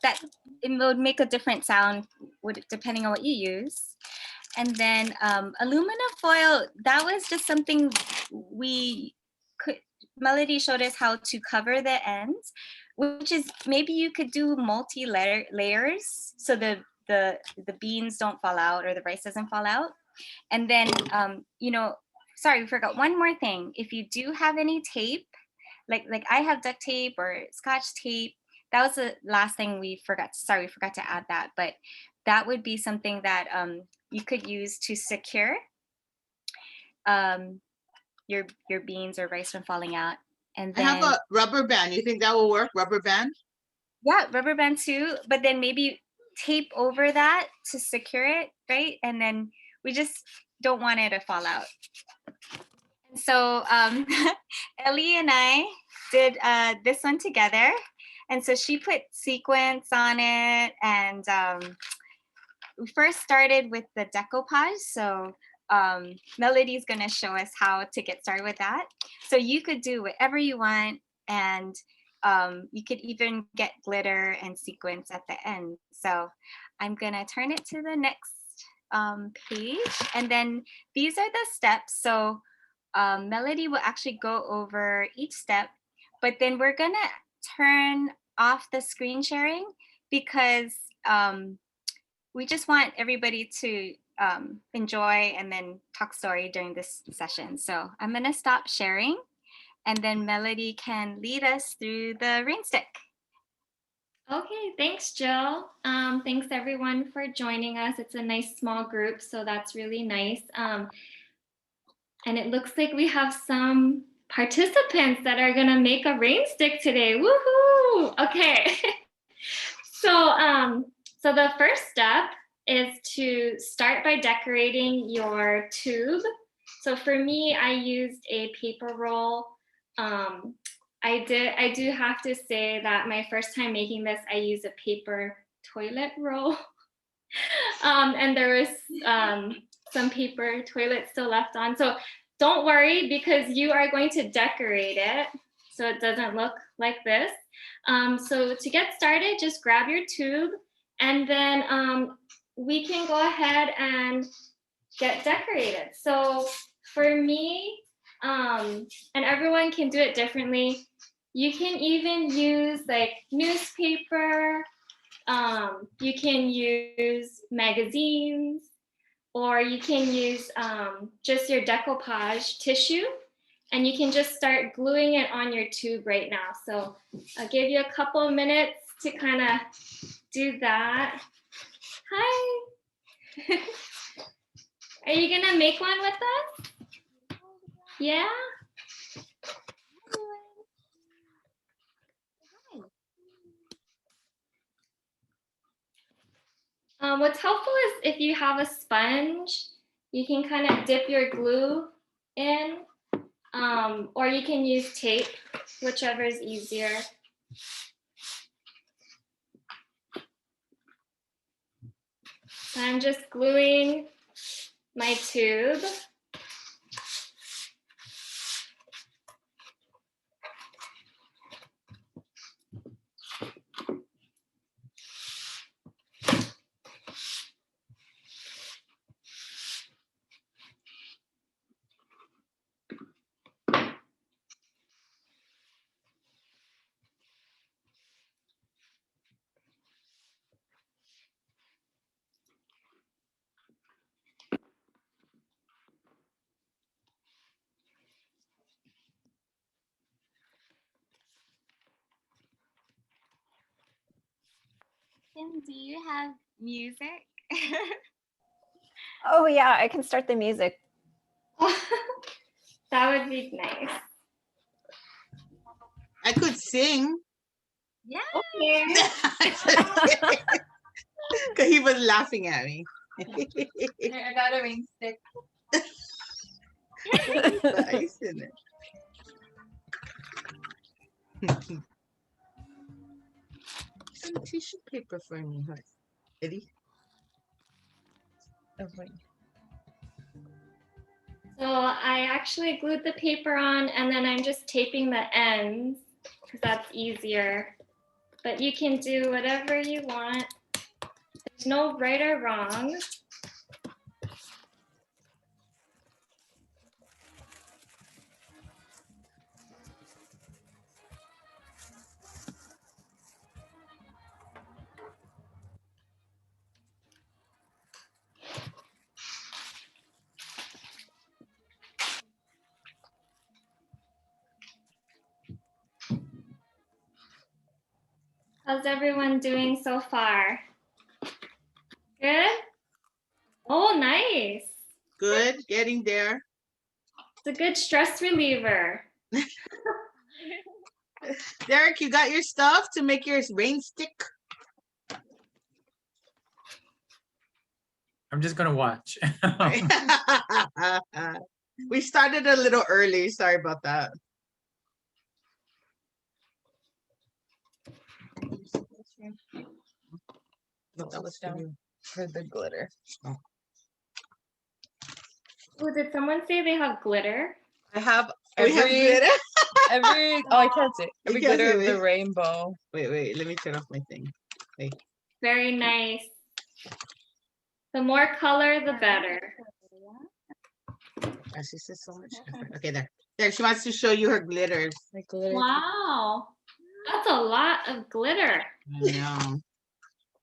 that it would make a different sound depending on what you use. And then aluminum foil, that was just something Melody showed us how to cover the ends, which is maybe you could do layers so the beans don't fall out or the rice doesn't fall out. And then, you know, sorry, we forgot one more thing. If you do have any tape, like I have duct tape or Scotch tape, that was the last thing we forgot. Sorry, we forgot to add that, but that would be something that you could use to secure your beans or rice from falling out. And then I have a rubber band. You think that will work? Rubber band? Yeah, rubber band too, but then maybe tape over that to secure it, right? And then we just don't want it to fall out. And so Ellie and I did this one together. And so she put sequins on it, and we first started with the decoupage. So Melody's gonna show us how to get started with that. So you could do whatever you want, and you could even get glitter and sequins at the end. So I'm gonna turn it to the next page, and then these are the steps. So Melody will actually go over each step, but then we're gonna turn off the screen sharing because we just want everybody to enjoy and then talk story during this session. So I'm gonna stop sharing, and then Melody can lead us through the rain stick. Okay, thanks, Jill. Thanks everyone for joining us. It's a nice small group, so that's really nice. And it looks like we have some participants that are gonna make a rain stick today. Woohoo! Okay. So the first step is to start by decorating your tube. So for me, I used a paper roll. I do have to say that my first time making this, I used a paper toilet roll. And there was some paper toilet still left on. So don't worry, because you are going to decorate it so it doesn't look like this. So to get started, just grab your tube, and then we can go ahead and get decorated. So for me, and everyone can do it differently, you can even use like newspaper, you can use magazines, or you can use just your decoupage tissue, and you can just start gluing it on your tube right now. So I'll give you a couple of minutes to kind of do that. Hi. Are you gonna make one with us? Yeah? What's helpful is if you have a sponge, you can kind of dip your glue in, or you can use tape, whichever is easier. I'm just gluing my tube. Kim, do you have music? Oh yeah, I can start the music. That would be nice. I could sing. Yeah. Okay. Because he was laughing at me. I got a ring stick. The ice in it. Some tissue paper for me, huh? Eddie? So I actually glued the paper on and then I'm just taping the ends because that's easier. But you can do whatever you want. There's no right or wrong. How's everyone doing so far? Good? Oh, nice. Good, getting there. It's a good stress reliever. Derek, you got your stuff to make your rain stick? I'm just gonna watch. We started a little early. Sorry about that. No, that was down for the glitter. Oh. Oh, did someone say they have glitter? I have We have glitter. every I can't say every You can't glitter see of the it. rainbow. Wait, let me turn off my thing. Wait. Very nice. The more color, the better. She says so much effort. Okay, there. There, she wants to show you her glitters. My glitter. Wow. That's a lot of glitter. I know.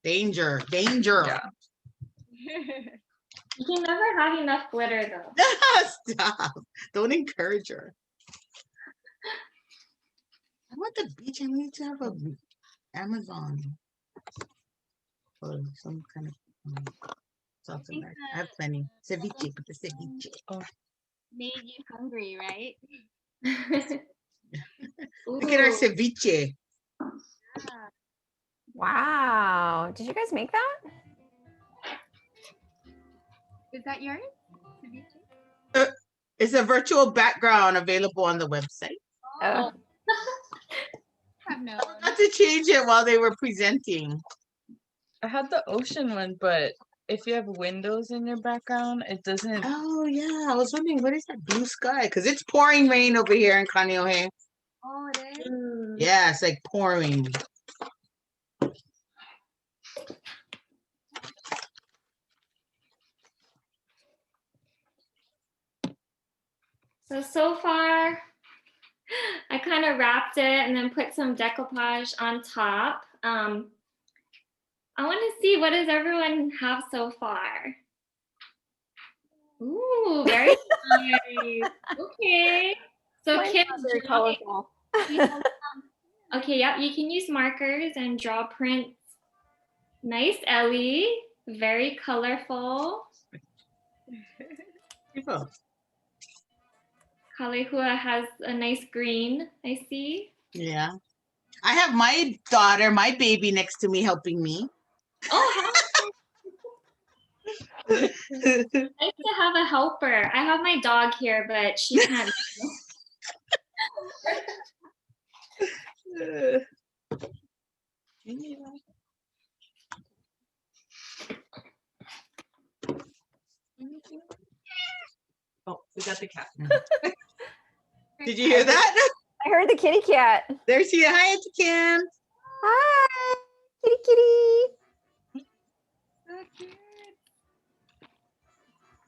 Danger, danger. Yeah. You can never have enough glitter though. Stop. Don't encourage her. I want the beach. I need to have a Amazon. Or some kind of South America. I have plenty. Ceviche, but the ceviche. Oh. Made you hungry, right? Look at our ceviche. Wow. Did you guys make that? Is that yours? It's a virtual background available on the website. Oh. Have no. I had to change it while they were presenting. I had the ocean one, but if you have windows in your background, it doesn't. Oh yeah, I was wondering what is that blue sky? Because it's pouring rain over here in Kaneohe. Oh, it is? Yeah, it's like pouring. So far, I kind of wrapped it and then put some decoupage on top. I want to see, what does everyone have so far? Ooh, very nice. Okay. So Mine's kids, not very colorful. okay, yep, you can use markers and draw prints. Nice, Ellie. Very colorful. People. Kalehua has a nice green, I see. Yeah. I have my daughter, my baby next to me helping me. Oh, nice to have a helper. I have my dog here, but she can't. Oh, we got the cat. Did you hear that? I heard the kitty cat. There she is. Hi, Auntie Kim. Hi, kitty kitty. So cute.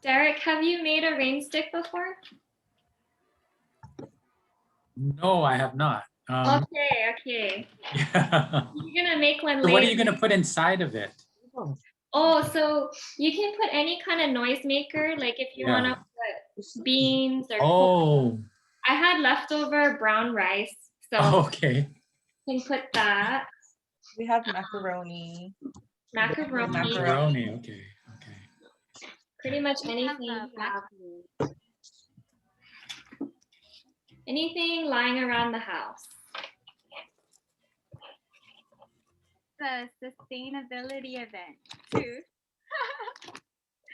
Derek, have you made a rain stick before? No, I have not. Okay. Yeah. You're gonna make one So later. what are you gonna put inside of it? Oh, so you can put any kind of noisemaker, like if you want to put beans or Oh. I had leftover brown rice, so Okay. you can put that. We have macaroni. Macaroni. Okay. Pretty much anything you have. Anything lying around the house. The sustainability event too.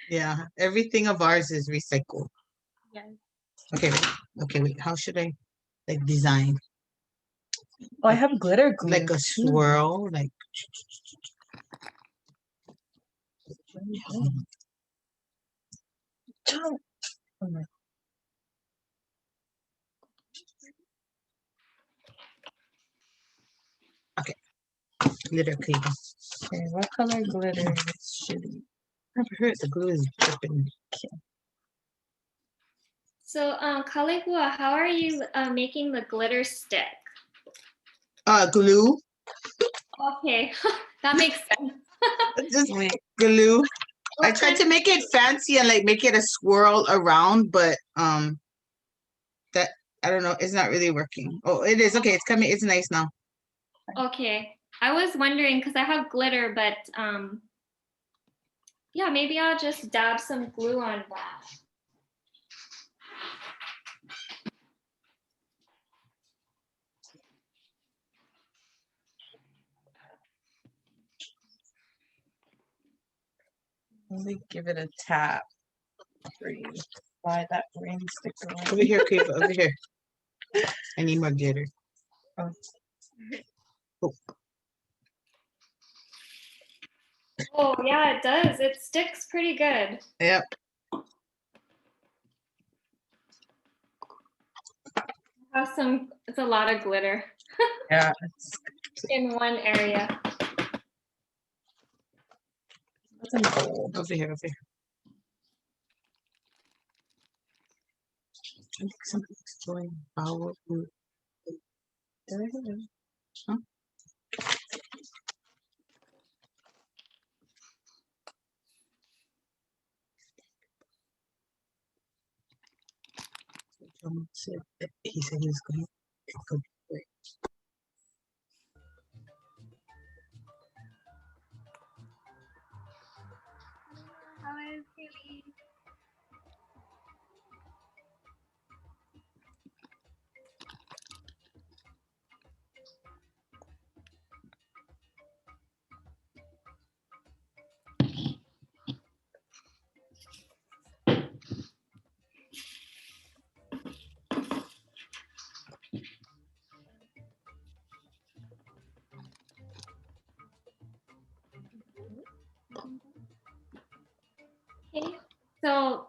Yeah, everything of ours is recycled. Yes. Okay, wait. Okay, wait. How should I like design? Oh, I have glitter glue. Like a too. swirl, like Oh my- glitter cleaver. Okay, what color glitter should we? Never heard the glue is dripping. So, Kalehua, how are you making the glitter stick? Glue. Okay, that makes sense. Just glue. I What tried kind to make it fancy and like make it a swirl around, but that I don't know, it's not really working. Oh, it is. Okay, it's coming. It's nice now. Okay, I was wondering because I have glitter, but yeah, maybe I'll just dab some glue on that. Let me give it a tap. For you. Why that ring stick around? Over here, Cleaver, over here. I need more glitter. Oh. Oh. Oh yeah, it does. It sticks pretty good. Yep. Have some. It's a lot of glitter Yeah. in one area. That's gold. Over here, over here. I think something's doing power. Huh? John said that he said he was going to go break. How is Haley? Okay, so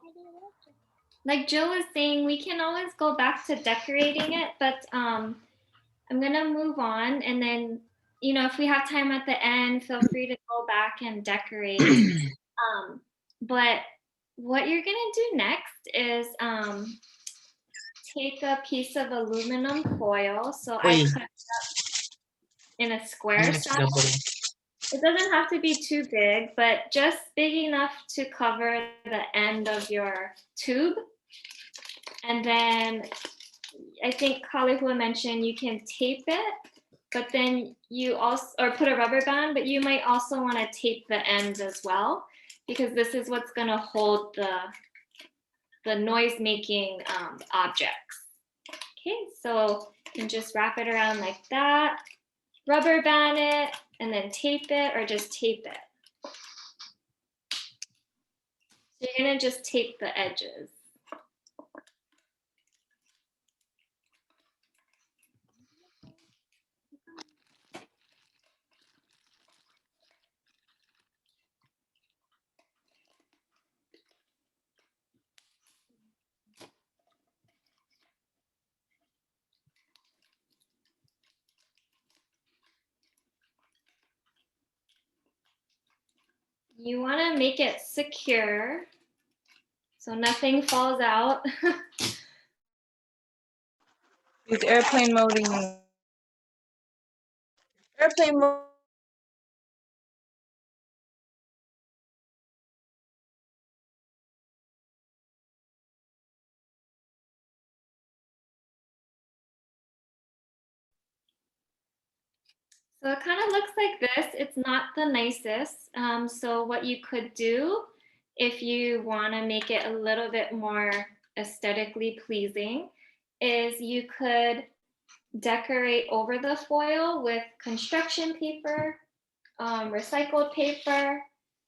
like Jill was saying, we can always go back to decorating it, but I'm gonna move on, and then if we have time at the end, feel free to go back and decorate. But what you're gonna do next is take a piece of aluminum foil. So I cut it up in a square size. It doesn't have to be too big, but just big enough to cover the end of your tube. And then I think Kalehua mentioned you can tape it, but then you also, or put a rubber band, but you might also want to tape the ends as well, because this is what's going to hold the noise making objects. Okay, so you can just wrap it around like that, rubber band it, and then tape it, or just tape it. So you're going to just tape the edges. You want to make it secure so nothing falls out. Use airplane mode. Airplane mode. So it kind of looks like this. It's not the nicest. So what you could do if you want to make it a little bit more aesthetically pleasing is you could decorate over the foil with construction paper, recycled paper.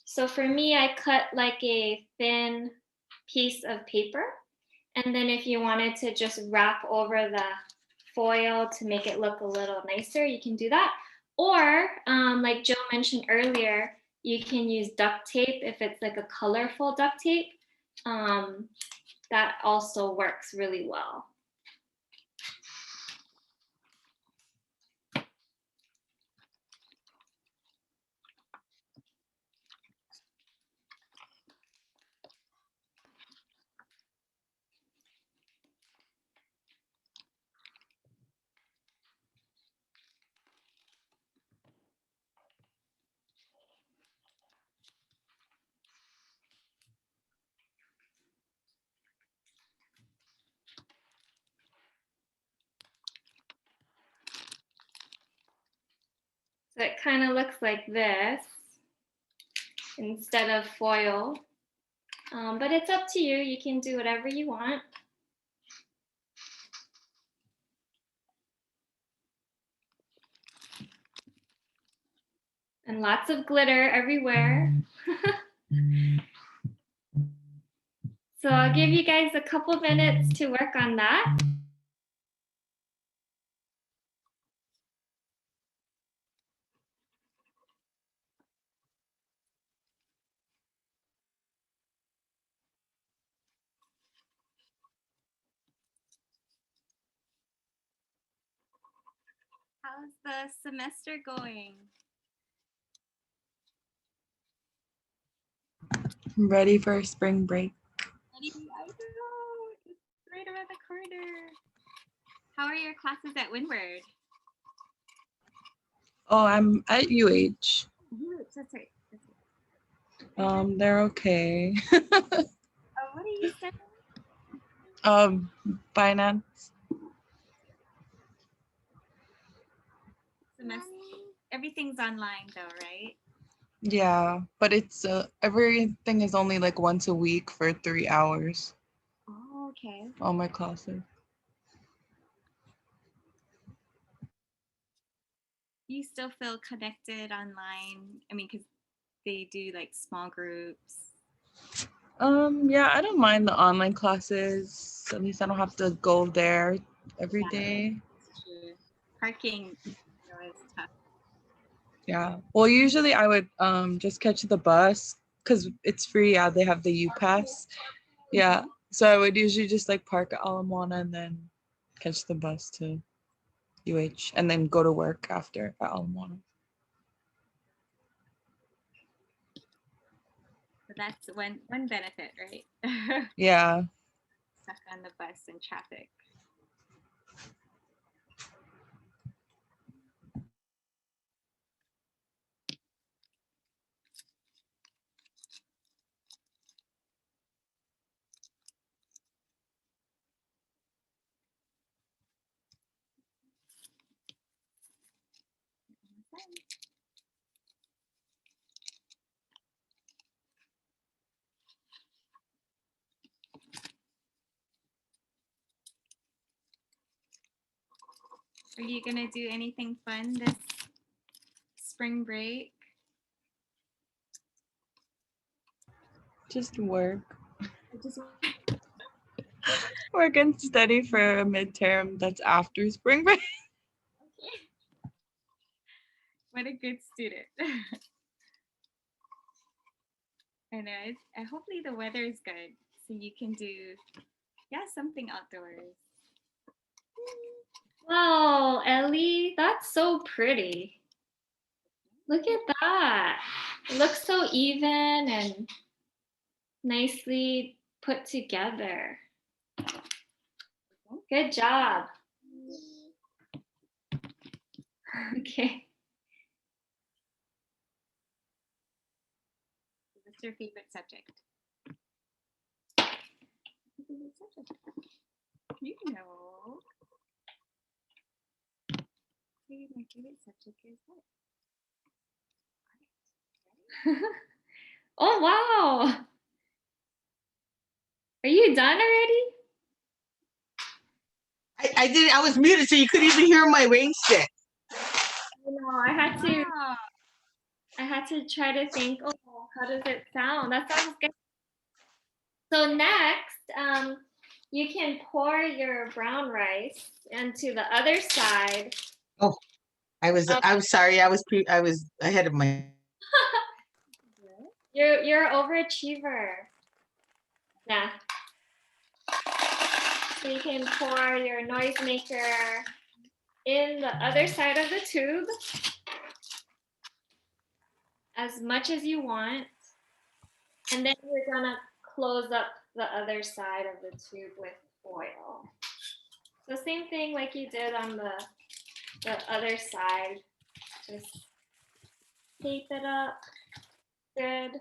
So for me, I cut like a thin piece of paper. And then if you wanted to just wrap over the foil to make it look a little nicer, you can do that. Or like Joe mentioned earlier, you can use duct tape if it's like a colorful duct tape. That also works really well. So it kind of looks like this instead of foil. But it's up to you. You can do whatever you want. And lots of glitter everywhere. So I'll give you guys a couple minutes to work on that. How's the semester going? I'm ready for spring break. I know, it's right around the corner. How are your classes at Windward? Oh, I'm at UH. That's right. That's right. They're okay. What are you studying? Finance. Everything's online though, right? Yeah, but it's everything is only like once a week for 3 hours. Oh, okay. All my classes. You still feel connected online? I mean, because they do like small groups. Yeah, I don't mind the online classes. At least I don't have to go there every day. That's true. Parking is tough. Yeah. Well, usually I would just catch the bus because it's free. Yeah, they have the U Pass. Yeah. So I would usually just like park at Ala Moana and then catch the bus to UH and then go to work after at Ala Moana. So that's one benefit, right? Yeah. Stuck on the bus in traffic. Are you gonna do anything fun this spring break? Just work. Work and study for a midterm that's after spring break. What a good student. I know. Hopefully the weather is good so you can do, something outdoors. Wow, Ellie, that's so pretty. Look at that. It looks so even and nicely put together. Good job. Okay. What's your favorite subject? You know. My favorite subject is what? Oh, wow. Are you done already? I did. I was muted, so you couldn't even hear my rain stick. No, I had to try to think, oh, how does it sound? That sounds good. So next, you can pour your brown rice into the other side. Oh, I'm sorry. I was ahead of my. You're an overachiever. Yeah. So you can pour your noisemaker in the other side of the tube as much as you want. And then we're gonna close up the other side of the tube with foil. So same thing like you did on the other side. Just tape it up. Good.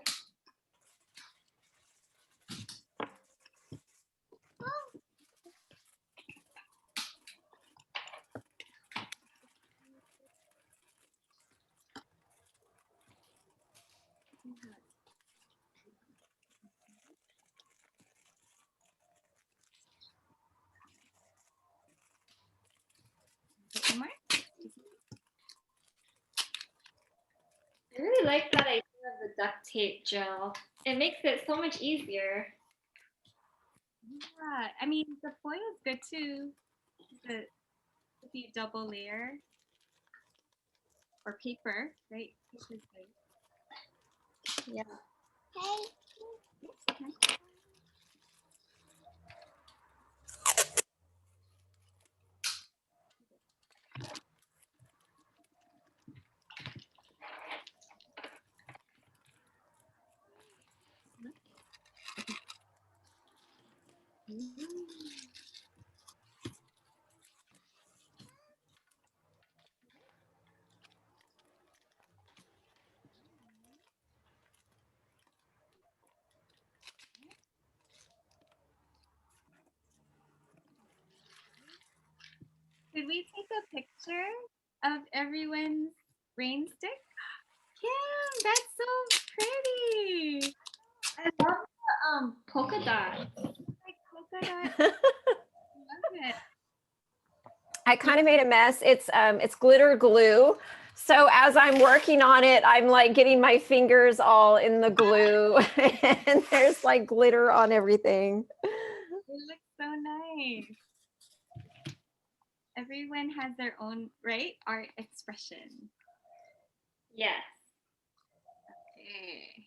I really like that idea of the duct tape, Jill. It makes it so much easier. Yeah, I mean the foil is good too. The if you double layer or paper, right? Paper's good. Yeah. Could we take a picture of everyone's rain stick? Kim, that's so pretty. I love the polka dot. Like polka dot. I love it. I kind of made a mess. It's glitter glue. So as I'm working on it, I'm like getting my fingers all in the glue and there's like glitter on everything. It looks so nice. Everyone has their own, right? Art expression. Yes. Okay.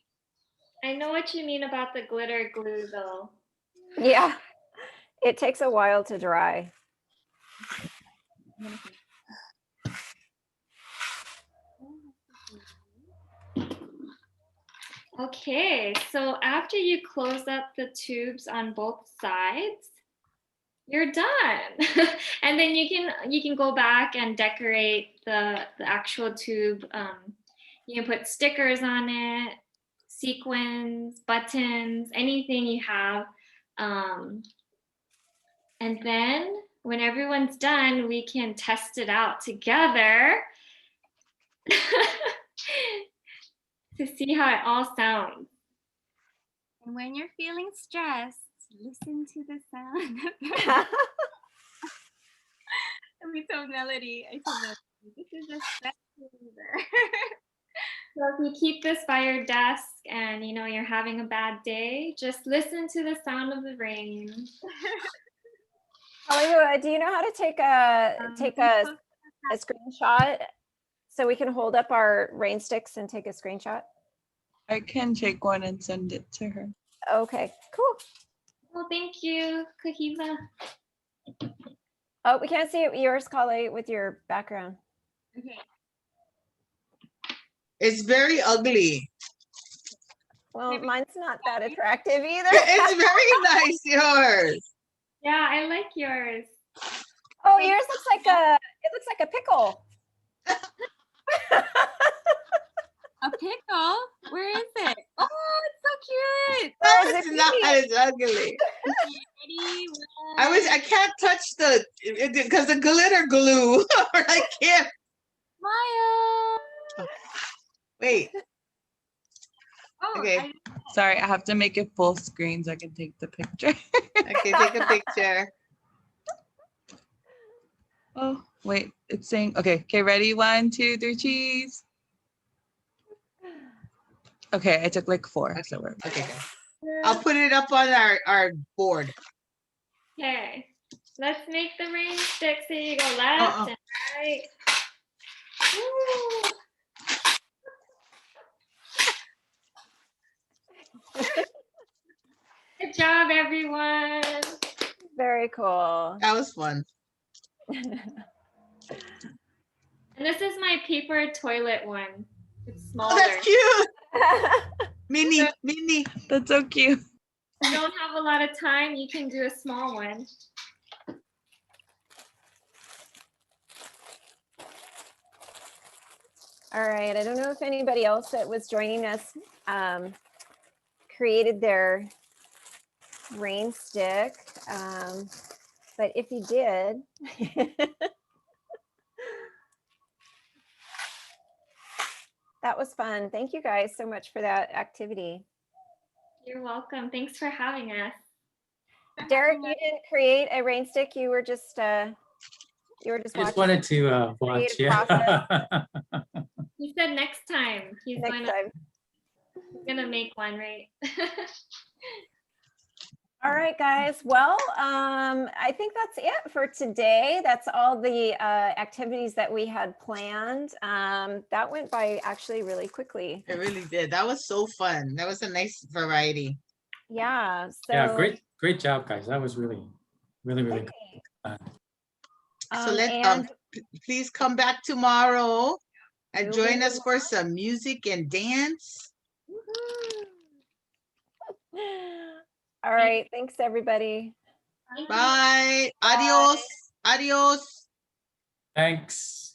I know what you mean about the glitter glue though. Yeah, it takes a while to dry. Okay, so after you close up the tubes on both sides, you're done. And then you can go back and decorate the actual tube. You can put stickers on it, sequins, buttons, anything you have. And then when everyone's done, we can test it out together to see how it all sounds. And when you're feeling stressed, listen to the sound. We told Melody, I told Melody, this is a stress reliever. So if you keep this by your desk and you know you're having a bad day, just listen to the sound of the rain. Hollywood, do you know how to take a screenshot so we can hold up our rain sticks and take a screenshot? I can take one and send it to her. Okay, cool. Well, thank you, Kahiva. Oh, we can't see yours, Kali, with your background. Okay. It's very ugly. Well, mine's not that attractive either. It's very nice, yours. Yeah, I like yours. Oh, yours looks like it looks like a pickle. A pickle? Where is it? Oh, it's so cute. No, it's not. It's ugly. I can't touch because the glitter glue. I can't. Smile. Wait. Oh, Okay. Sorry, I have to make it full screen so I can take the picture. Okay, take a picture. Oh, wait, it's saying, okay, ready? 1, 2, 3, cheese. Okay, I took like 4. So we're Okay, good. I'll put it up on our board. Okay, let's make the rain stick. So you go left and right. Woo. Good job, everyone. Very cool. That was fun. And this is my paper toilet one. It's smaller. Oh, that's cute. Mini. That's so cute. If you don't have a lot of time, you can do a small one. All right, I don't know if anybody else that was joining us created their rain stick, but if you did, that was fun. Thank you guys so much for that activity. You're welcome. Thanks for having us. Derek, you didn't create a rain stick. You were just I just watching. wanted to watch. Yeah. He said next time. He's Next time. gonna make one, right? All right, guys. Well, I think that's it for today. That's all the activities that we had planned. That went by actually really quickly. It really did. That was so fun. That was a nice variety. Yeah. So, Yeah, great job, guys. That was really good. So let's please come back tomorrow and join us for some music and dance. All right. Thanks, everybody. Bye. Adios. Adios. Thanks.